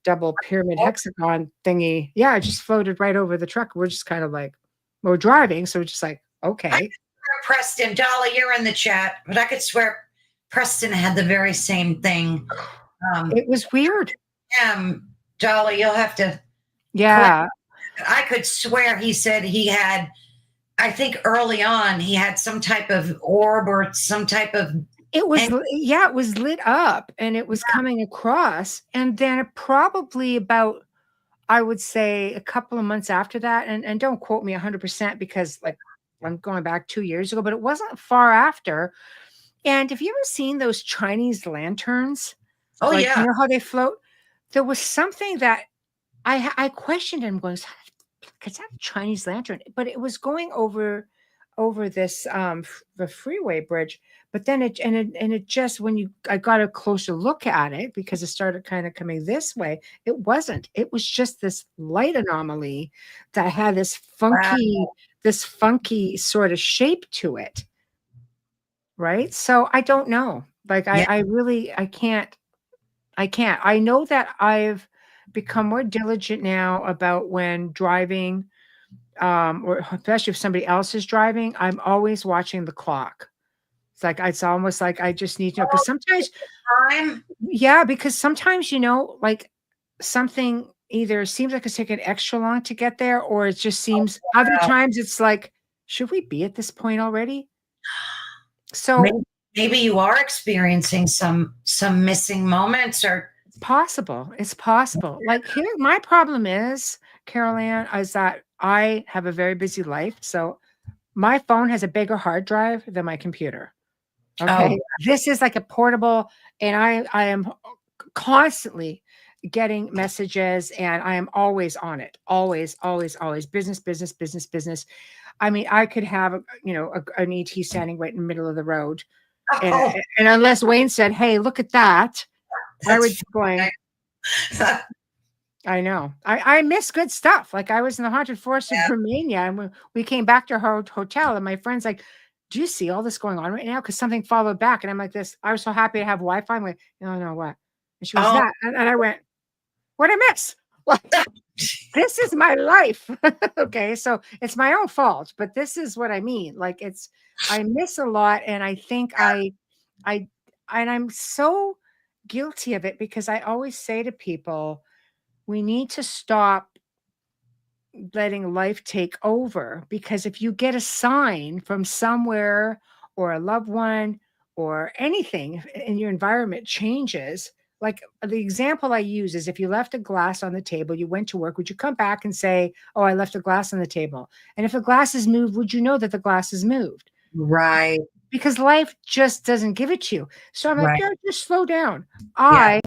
double pyramid hexagon thingy. Yeah, it just floated right over the truck. We're just kind of like, we're driving, so we're just like, okay. Preston, Dolly, you're in the chat, but I could swear Preston had the very same thing. It was weird. Dolly, you'll have to. Yeah. I could swear he said he had, I think early on, he had some type of orb or some type of. It was lit up and it was coming across. And then probably about, I would say, a couple of months after that, and don't quote me 100% because like I'm going back 2 years ago, but it wasn't far after. And have you ever seen those Chinese lanterns? Oh, like, yeah. You know how they float? There was something that I questioned him, going, is that a Chinese lantern? But it was going over this the freeway bridge. But then it just, when I got a closer look at it, because it started kind of coming this way, it wasn't. It was just this light anomaly that had this funky sort of shape to it. Right. So I don't know. Like, Yeah. I can't. I know that I've become more diligent now about when driving, or especially if somebody else is driving, I'm always watching the clock. It's almost like I just need to know, because sometimes, because sometimes, like something either seems like it's taking extra long to get there, or it just seems other times it's like, should we be at this point already? So maybe you are experiencing some missing moments, or it's possible. Like, here, my problem is, Carol Ann, is that I have a very busy life. So my phone has a bigger hard drive than my computer. Okay. This is like a portable, and I am constantly getting messages, and I am always on it. Always. Business. I mean, I could have an ET standing right in the middle of the road. And unless Wayne said, "Hey, look at that," I would be going. I know. I miss good stuff. Like, I was in the haunted forest in Romania, and we came back to her hotel, and my friend's like, do you see all this going on right now? Because something followed back. And I'm like, I was so happy to have Wi-Fi. I'm like, no, what? And she was that. And I went, what I miss? This is my life. Okay. So it's my own fault, but this is what I mean. Like, I miss a lot. And I think I I'm so guilty of it because I always say to people, we need to stop letting life take over, because if you get a sign from somewhere or a loved one or anything in your environment changes, like the example I use is if you left a glass on the table, you went to work, would you come back and say, oh, I left a glass on the table? And if the glass is moved, would you know that the glass is moved? Right. Because life just doesn't give it to you. So I'm like, Right. yeah, just slow down. Yeah.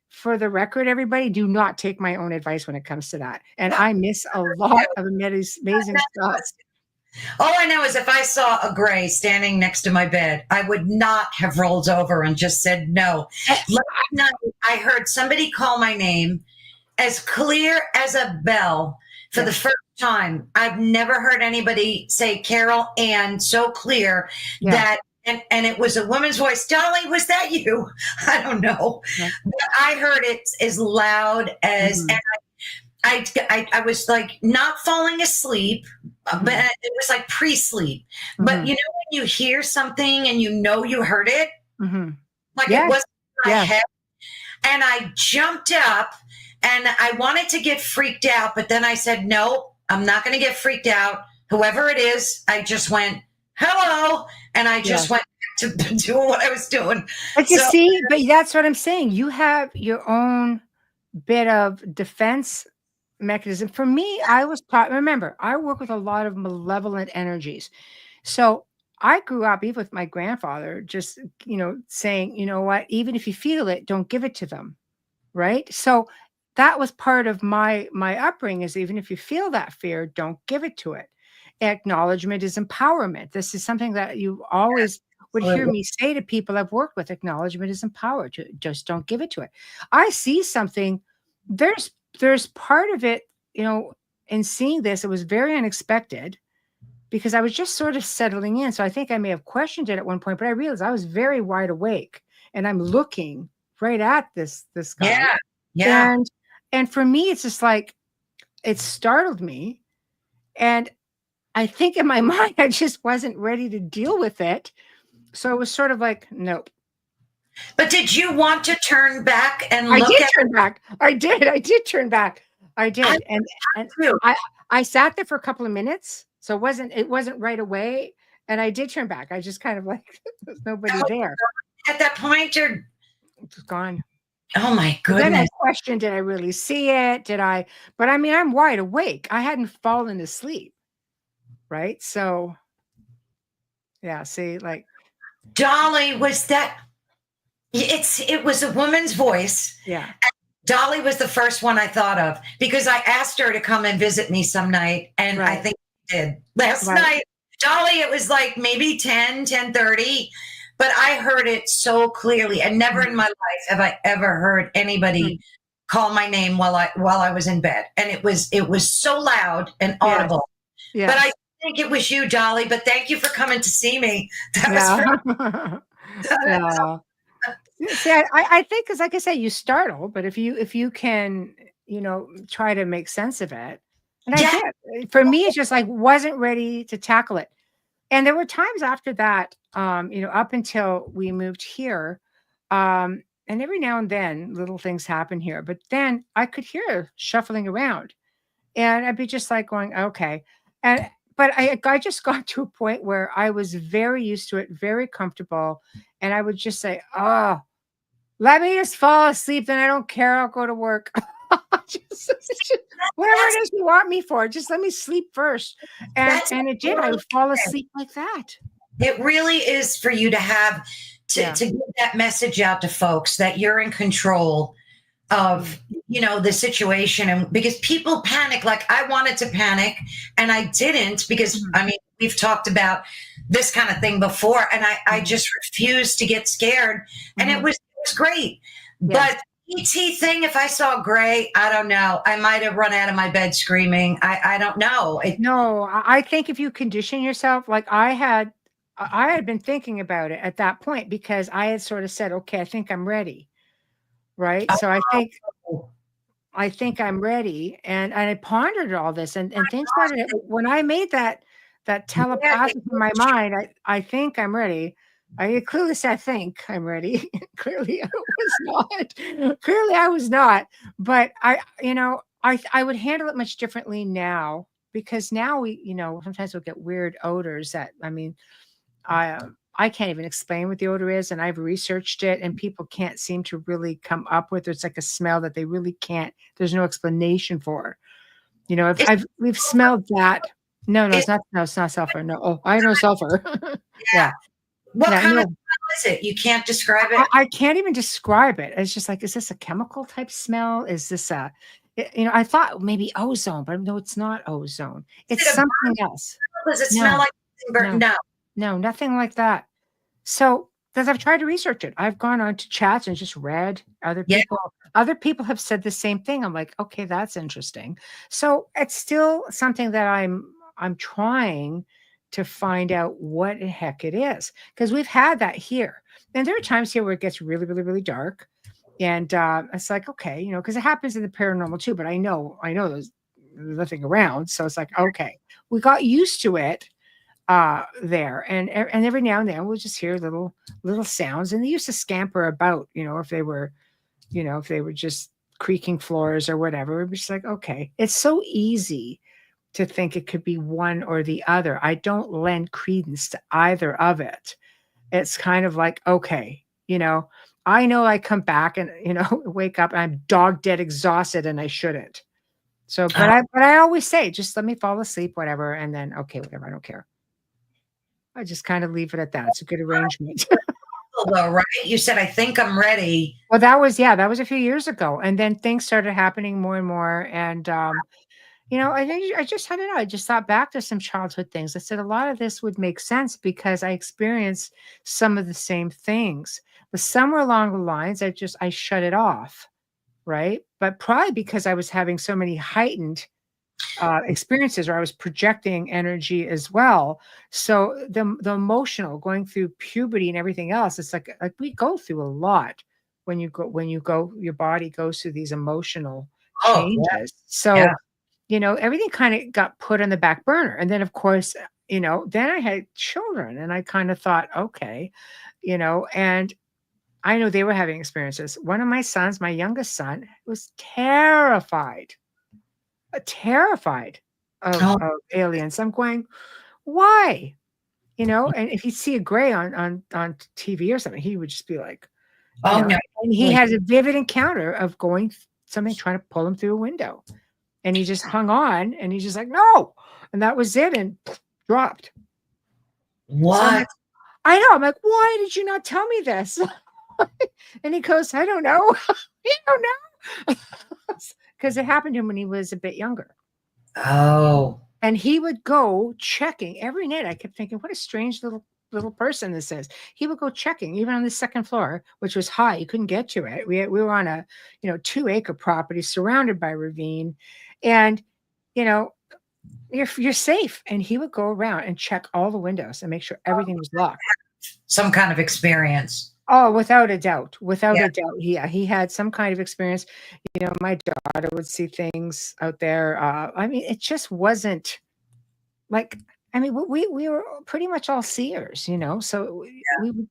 For the record, everybody, do not take my own advice when it comes to that. And I miss a lot of amazing stuff. All I know is if I saw a gray standing next to my bed, I would not have rolled over and just said no. Last night, I heard somebody call my name as clear as a bell for the first time. I've never heard anybody say Carol Ann so clear that, and it was a woman's voice. Dolly, was that you? I don't know. But I heard it as loud as, and I was like not falling asleep, but it was like pre-sleep. But you know when you hear something and you know you heard it, like it wasn't in my head, and I jumped up and I wanted to get freaked out, but then I said, no, I'm not going to get freaked out. Whoever it is, I just went, hello, and I just went to doing what I was doing. But you see, but that's what I'm saying. You have your own bit of defense mechanism. For me, I was taught, remember, I work with a lot of malevolent energies. So I grew up, even with my grandfather, just, saying, you know what, even if you feel it, don't give it to them. Right. So that was part of my upbringing, is even if you feel that fear, don't give it to it. Acknowledgement is empowerment. This is something that you always would hear me say to people I've worked with. Acknowledgement is empowered. Just don't give it to it. I see something. There's part of it, in seeing this, it was very unexpected because I was just sort of settling in. So I think I may have questioned it at one point, but I realized I was very wide awake and I'm looking right at this guy. Yeah. And for me, it's just like, it startled me. And I think in my mind, I just wasn't ready to deal with it. So it was sort of like, nope. But did you want to turn back and look? I did turn back. I did turn back. I did. And I sat there for a couple of minutes. So it wasn't right away. And I did turn back. I just kind of like, there's nobody there. At that point, it was gone. Oh my goodness. Then I questioned, did I really see it? But I mean, I'm wide awake. I hadn't fallen asleep. Right. So yeah, see, like, Dolly, was that it was a woman's voice. Yeah. Dolly was the first one I thought of because I asked her to come and visit me some night. And I think she did last night. Dolly, it was like maybe 10:30. But I heard it so clearly, and never in my life have I ever heard anybody call my name while I was in bed, and it was so loud and audible. Yeah. But I think it was you, Dolly. But thank you for coming to see me. That was See, I think, because like I say, you startle, but if you can, try to make sense of it, and I did. For me, it's just like wasn't ready to tackle it. And there were times after that, up until we moved here, and every now and then little things happen here, but then I could hear shuffling around and I'd be just like going, okay. But I just got to a point where I was very used to it, very comfortable. And I would just say, oh, let me just fall asleep. Then I don't care. I'll go to work. Whatever it is you want me for, just let me sleep first. And it did. I would fall asleep like that. It really is for you to have to get that message out to folks that you're in control of, the situation. And because people panic, like I wanted to panic and I didn't, because I mean, we've talked about this kind of thing before, and I just refused to get scared. And it was great. But ET thing, if I saw gray, I don't know. I might have run out of my bed screaming. I don't know. No, I think if you condition yourself, like I had been thinking about it at that point, because I had sort of said, okay, I think I'm ready. Right. So I think I'm ready. And I pondered all this and things started, when I made that telepathic in my mind, I think I'm ready. I clearly said, I think I'm ready. Clearly I was not. Clearly I was not. But I would handle it much differently now because now sometimes we'll get weird odors that, I mean, I can't even explain what the odor is, and I've researched it, and people can't seem to really come up with. It's like a smell that they really can't. There's no explanation for. Is, We've smelled that. No, no, is it's not. No, it's not sulfur. No, oh, I know sulfur. Yeah, what yeah, kind of no, smell is it? You can't describe it. I can't even describe it. It's just like, is this a chemical type smell? Is this I thought maybe ozone, but no, it's not ozone. Is It's it a something else. burn? Does it smell No, like no, no? no, nothing like that. So, because I've tried to research it, I've gone on to chats and just read other Yeah. people. Other people have said the same thing. I'm like, okay, that's interesting. So it's still something that I'm trying to find out what the heck it is because we've had that here, and there are times here where it gets really, really, really dark, and it's like, okay, because it happens in the paranormal too. But I know there's nothing around, so it's like, okay, we got used to it there, and every now and then we'll just hear little sounds, and they used to scamper about, if they were just creaking floors or whatever. We're just like, okay, it's so easy to think it could be one or the other. I don't lend credence to either of it. It's kind of like, okay, I know I come back and wake up and I'm dog dead exhausted and I shouldn't. So, but Oh, I always say, just let me fall asleep, whatever, and then okay, whatever, I don't care. I just kind of leave it at that. It's a good arrangement. though, right? You said, I think I'm ready. Well, that was a few years ago, and then things started happening more and more, and I just I don't know. I just thought back to some childhood things. I said a lot of this would make sense because I experienced some of the same things, but somewhere along the lines, I shut it off, right? But probably because I was having so many heightened experiences, or I was projecting energy as well. So the emotional, going through puberty and everything else, it's like we go through a lot when you go your body goes through these emotional Oh, changes. yeah. So everything kind of got put on the back burner, and then of course then I had children, and I kind of thought, okay, and I know they were having experiences. One of my sons, my youngest son, was terrified Oh, of aliens. I'm going, why? And if he'd see a gray on TV or something, he would just be like, oh no. and he Really. has a vivid encounter of something trying to pull him through a window. And he just hung on and he's just like, no. And that was it, and dropped. So I'm What? like, I know. I'm like, why did you not tell me this? And he goes, I don't know. You don't know. Because it happened to him when he was a bit younger. Oh, And he would go checking every night. I kept thinking, what a strange little person this is. He would go checking, even on the second floor, which was high. You couldn't get to it. We were on a 2-acre property surrounded by ravine, and you know you're safe. And he would go around and check all the windows and make sure everything was locked. some kind of experience. Oh, without a doubt, without Yeah. a doubt. Yeah, he had some kind of experience. My daughter would see things out there. I mean, it just wasn't like, I mean, we were pretty much all seers, so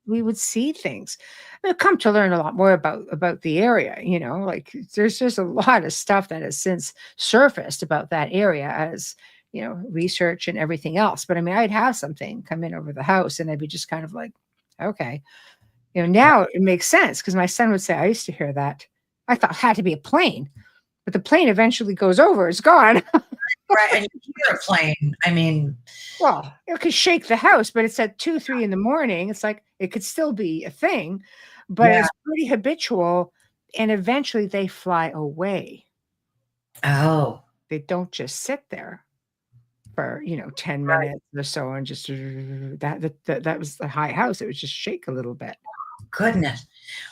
we would see things. I've come to learn a lot more about the area, like there's just a lot of stuff that has since surfaced about that area as, research and everything else. But I mean, I'd have something come in over the house and I'd be just kind of like, okay. Now it makes sense because my son would say, I used to hear that. I thought it had to be a plane, but the plane eventually goes over, it's gone. Right. And you hear a plane. I mean, Well, it could shake the house, but it's at 2, 3 in the morning. It's like it could still be a thing, but yeah. it's pretty habitual. And eventually they fly away. Oh, They don't just sit there for 10 right. minutes or so and just that was the high house. It would just shake a little bit. Goodness.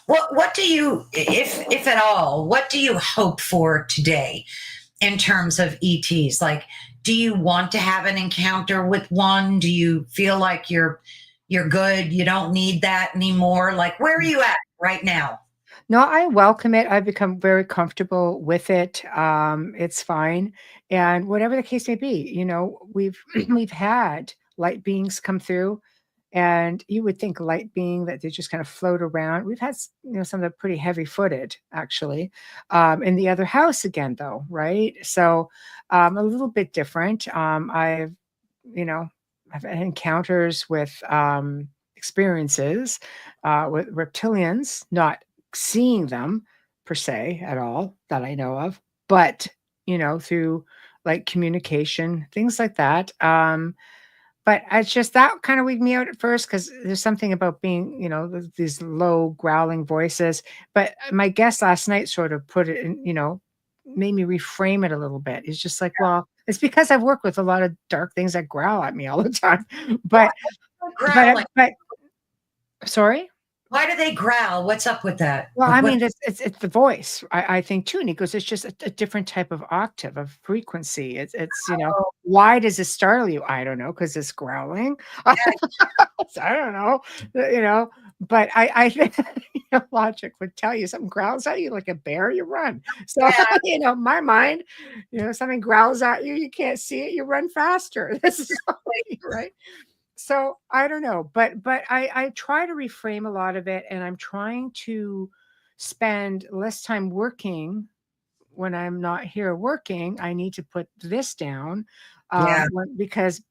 What do you, if at all, what do you hope for today in terms of ETs? Like, do you want to have an encounter with one? Do you feel like you're good? You don't need that anymore? Like, where are you at right now? No, I welcome it. I've become very comfortable with it. It's fine. And whatever the case may be, we've we've had light beings come through, And you would think light being that they just kind of float around. We've had, some of the pretty heavy footed actually, in the other house again, though, right? So a little bit different. You know, I've had encounters with experiences with reptilians, not seeing them per se at all that I know of, but through like communication, things like that. But it's just that kind of weighed me out at first because there's something about being, these low growling voices. But my guest last night sort of put it in, made me reframe it a little bit. It's just like, well, it's because I've worked with a lot of dark things that growl at me all the time. Why But, growling? but, sorry? Why do they growl? What's up with that? Well, Like I what? mean, it's the voice, I think too. And he goes, it's just a different type of octave of frequency. It's Oh, why does it startle you? I don't know, because it's growling. I don't know, but I think logic would tell you something growls at you like a bear, you run. So, yeah. my mind, something growls at you, you can't see it, you run faster. This is right. So I don't know, but I try to reframe a lot of it, and I'm trying to spend less time working when I'm not here working. I need to put this down, Yeah.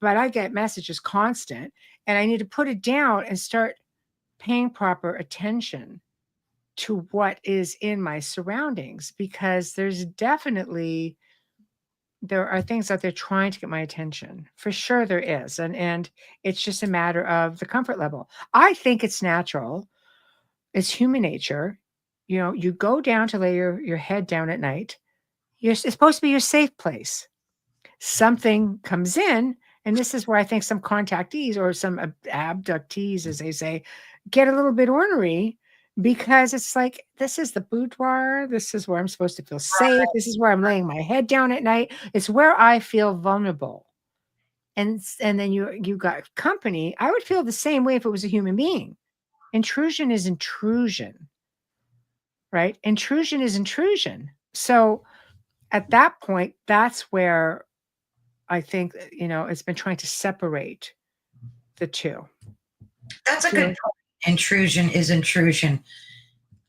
but I get messages constant, and I need to put it down and start paying proper attention to what is in my surroundings, because there are things out there trying to get my attention. For sure there is. And it's just a matter of the comfort level. I think it's natural. It's human nature. You go down to lay your head down at night. It's supposed to be your safe place. Something comes in, and this is where I think some contactees or some abductees, as they say, get a little bit ornery, because it's like, this is the boudoir. This is where I'm supposed to feel safe. This is where I'm laying my head down at night. It's where I feel vulnerable. And then you got company. I would feel the same way if it was a human being. Intrusion is intrusion, right? Intrusion is intrusion. So at that point, that's where I think, it's been trying to separate the two. That's a good Really? point. Intrusion is intrusion.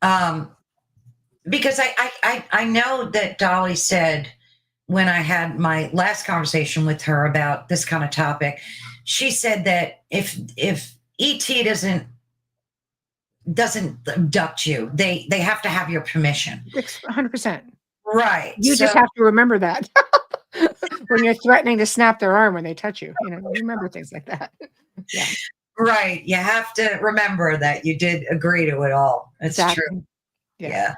Because I know that Dolly said, when I had my last conversation with her about this kind of topic, she said that if ET doesn't abduct you, they have to have your permission. 100%. Right. You just have to remember that when you're threatening to snap their arm when they touch you. Remember things like that. Yeah. Right. You have to remember that you did agree to it all. It's Exactly. true. Yeah.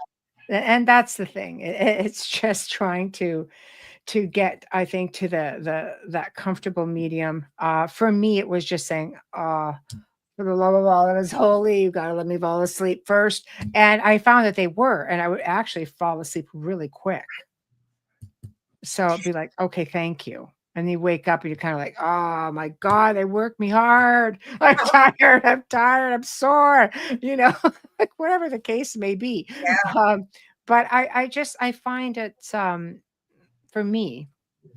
And that's the thing. It's just trying to get, I think, to that comfortable medium. For me, it was just saying, for the love of all that is holy, you got to let me fall asleep first. And I found that they were, and I would actually fall asleep really quick. So it'd be like, okay, thank you. And you wake up and you're kind of like, oh my God, they worked me hard. I'm tired. I'm sore, like whatever the case may be. Yeah. But I find it, for me,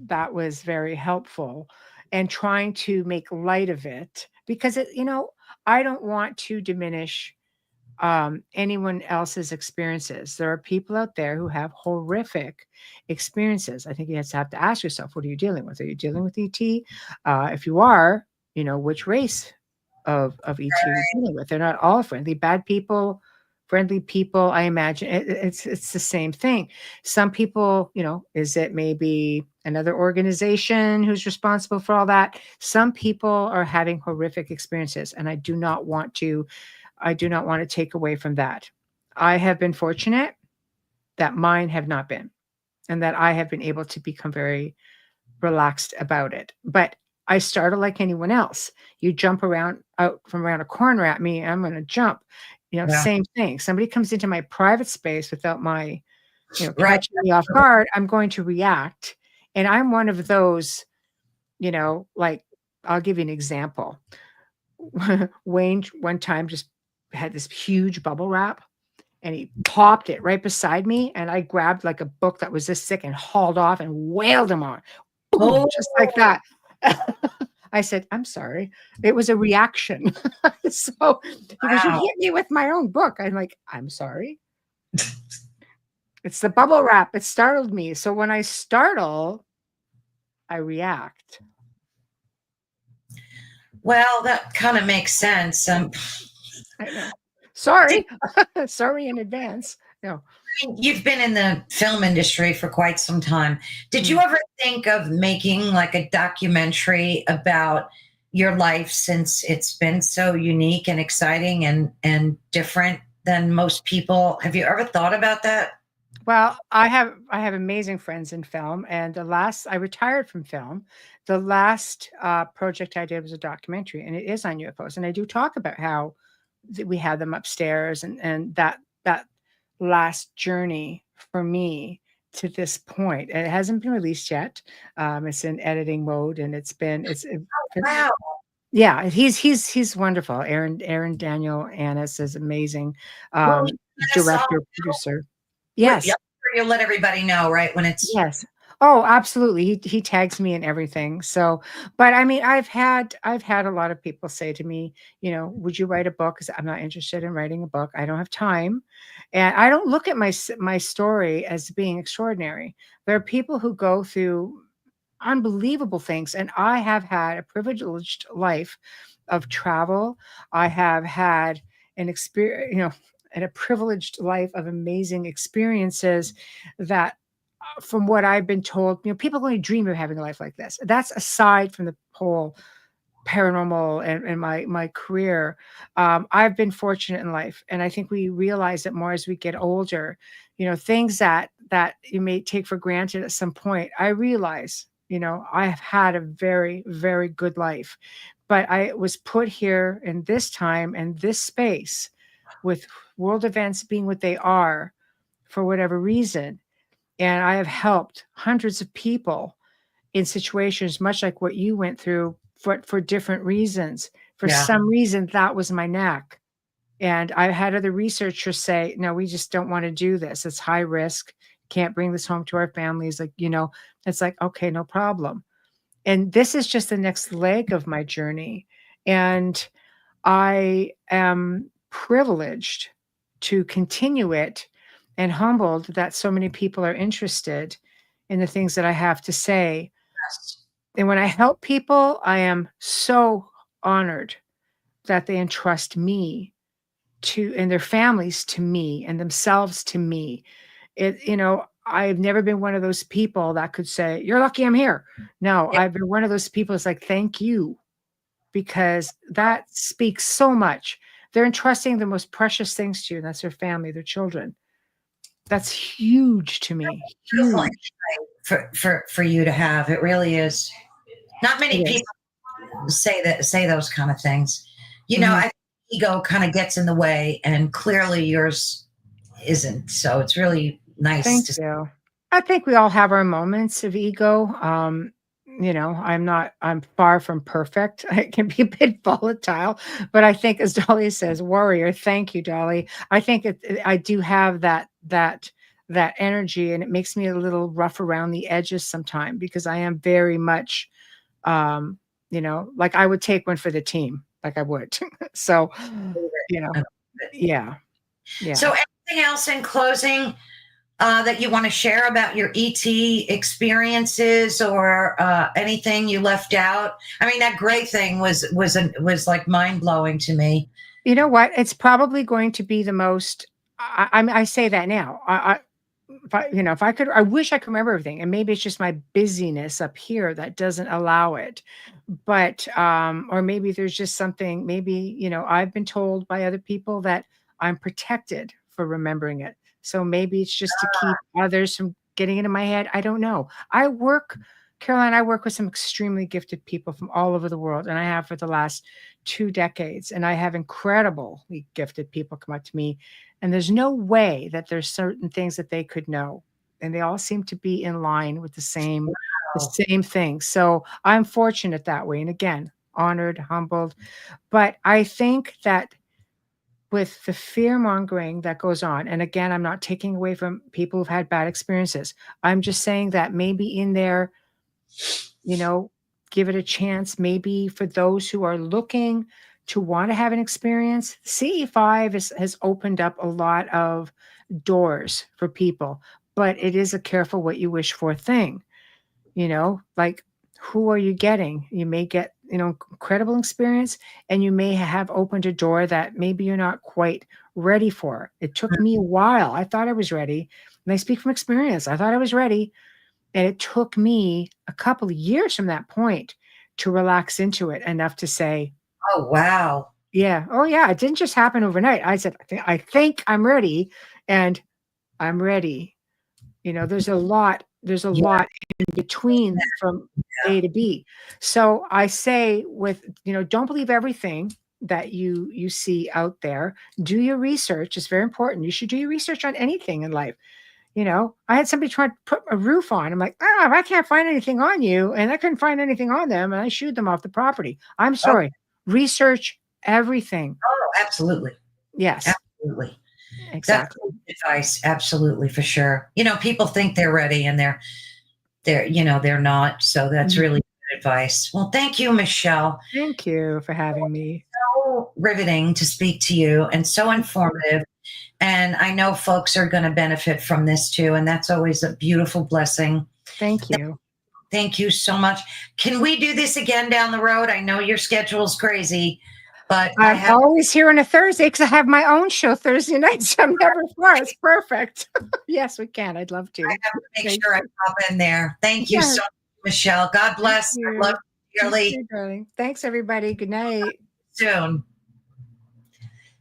that was very helpful, and trying to make light of it, because I don't want to diminish anyone else's experiences. There are people out there who have horrific experiences. I think you have to ask yourself, what are you dealing with? Are you dealing with ET? If you are, which race of ET are you dealing with? They're not all friendly. Bad people, friendly people, I imagine it's the same thing. Some people, is it maybe another organization who's responsible for all that? Some people are having horrific experiences, and I do not want to take away from that. I have been fortunate that mine have not been, and that I have been able to become very relaxed about it. But I started like anyone else. You jump out from around a corner at me, I'm going to jump. Yeah. Same thing. Somebody comes into my private space without my, Right. catching me off guard, I'm going to react. And I'm one of those, like, I'll give you an example. Wayne one time just had this huge bubble wrap, and he popped it right beside me, and I grabbed like a book that was this thick and hauled off and wailed him on. Boom, Oh, just like that. I said, I'm sorry. It was a reaction. So he goes, you Wow. hit me with my own book. I'm like, I'm sorry. It's the bubble wrap. It startled me. So when I startle, I react. Well, that kind of makes sense. I know. Sorry. Sorry in advance. No. You've been in the film industry for quite some time. Did you Mm. ever think of making like a documentary about your life, since it's been so unique and exciting and different than most people? Have you ever thought about that? Well, I have amazing friends in film, and I retired from film. The last project I did was a documentary, and it is on UFOs. And I do talk about how we had them upstairs, and that last journey for me to this point. And it hasn't been released yet. It's in editing mode, and Wow. yeah, he's wonderful. Aaron Daniel Annis is amazing. Well, Um, let us all, Director, producer. yeah, Yes. you'll let everybody know, right? When it's Yes. Oh, absolutely. He tags me in everything. So, but I mean, I've had a lot of people say to me, would you write a book? 'Cause I'm not interested in writing a book. I don't have time, and I don't look at my story as being extraordinary. There are people who go through unbelievable things, and I have had a privileged life of travel. I have had an experience, and a privileged life of amazing experiences that from what I've been told, people only dream of having a life like this. That's aside from the whole paranormal and my career. I've been fortunate in life, and I think we realize it more as we get older. Things that you may take for granted at some point. I realize, I have had a very, very good life, but I was put here in this time and this space with world events being what they are for whatever reason. And I have helped hundreds of people in situations much like what you went through, for different reasons. For yeah. some reason, that was my knack. And I had other researchers say, no, we just don't want to do this. It's high risk. Can't bring this home to our families. It's like, okay, no problem. And this is just the next leg of my journey. And I am privileged to continue it, and humbled that so many people are interested in the things that I have to say. And when I help people, I am so honored that they entrust me and their families to me and themselves to me. I've never been one of those people that could say, "You're lucky I'm here." No, Yeah. I've been one of those people that's like, "Thank you," because that speaks so much. They're entrusting the most precious things to you, and that's their family, their children. That's huge to me. Beautiful Huge. insight for you to have. It really is. Not It many is. people say those kind of things. I Mhm. think ego kind of gets in the way, and clearly yours isn't. So it's really nice Thank to. you. I think we all have our moments of ego. I'm far from perfect. It can be a bit volatile, but I think, as Dolly says, warrior. Thank you, Dolly. I think I do have that energy, and it makes me a little rough around the edges sometimes, because I am very much, like I would take one for the team, like I would. So, you know, yeah, yeah. So anything else in closing that you want to share about your ET experiences, or anything you left out? I mean, that gray thing was like mind blowing to me. You know what? It's probably going to be the most. I say that now. If I could, I wish I could remember everything, and maybe it's just my busyness up here that doesn't allow it. But or maybe there's just something. Maybe I've been told by other people that I'm protected for remembering it. So maybe it's just to keep others from getting into my head. I don't know. Caroline. I work with some extremely gifted people from all over the world, and I have for the last 2 decades. And I have incredibly gifted people come up to me, and there's no way that there's certain things that they could know. And they all seem to be in line with the Oh, same thing. So I'm fortunate that way. And again, honored, humbled. But I think that with the fear mongering that goes on, and again, I'm not taking away from people who've had bad experiences. I'm just saying that maybe in their, you know, give it a chance. Maybe for those who are looking to want to have an experience, CE5 has opened up a lot of doors for people, but it is a careful what you wish for thing. Like, who are you getting? You may get, incredible experience, and you may have opened a door that maybe you're not quite ready for. It took me a while. I thought I was ready. And I speak from experience. I thought I was ready. And it took me a couple of years from that point to relax into it enough to say, Oh, wow. yeah, oh yeah, it didn't just happen overnight. I said, I think I'm ready, and I'm ready. There's a lot in between from A to B. So I say don't believe everything that you see out there. Do your research. It's very important. You should do your research on anything in life. I had somebody try to put a roof on. I'm like, if I can't find anything on you, and I couldn't find anything on them, and I shooed them off the property. I'm sorry. Research everything. Oh, absolutely. Yes. Absolutely. Exactly. That's good advice. Absolutely, for sure. People think they're ready, and they're not. So that's really good advice. Well, thank you, Michelle. Thank you for having me. So riveting to speak to you, and so informative. And I know folks are going to benefit from this too. And that's always a beautiful blessing. Thank you. Thank you so much. Can we do this again down the road? I know your schedule's crazy, but I'm always here on a Thursday because I have my own show Thursday nights. I'm never far. It's perfect. Yes, we can. I'd love to. I have to make sure I pop in there. Thank you so much, Michelle. God bless. I love you dearly. Thanks, everybody. Good night. Soon.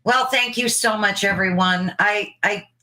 Well, thank you so much, everyone. I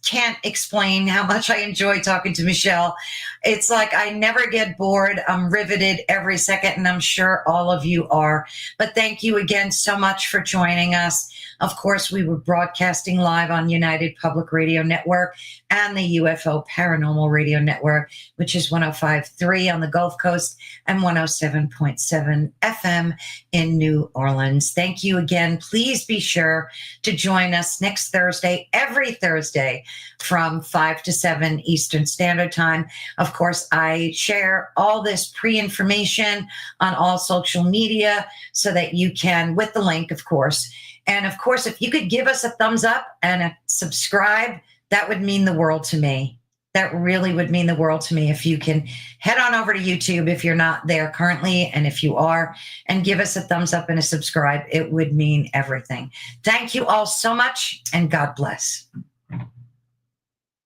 can't explain how much I enjoy talking to Michelle. It's like I never get bored. I'm riveted every second, and I'm sure all of you are. But thank you again so much for joining us. Of course, we were broadcasting live on United Public Radio Network and the UFO Paranormal Radio Network, which is 105.3 on the Gulf Coast and 107.7 FM in New Orleans. Thank you again. Please be sure to join us next Thursday, every Thursday, from 5 to 7 Eastern Standard Time. Of course, I share all this pre-information on all social media so that you can, with the link, of course. And of course, if you could give us a thumbs up and a subscribe, that would mean the world to me. That really would mean the world to me if you can head on over to YouTube if you're not there currently. And if you are, and give us a thumbs up and a subscribe, it would mean everything. Thank you all so much, and God bless.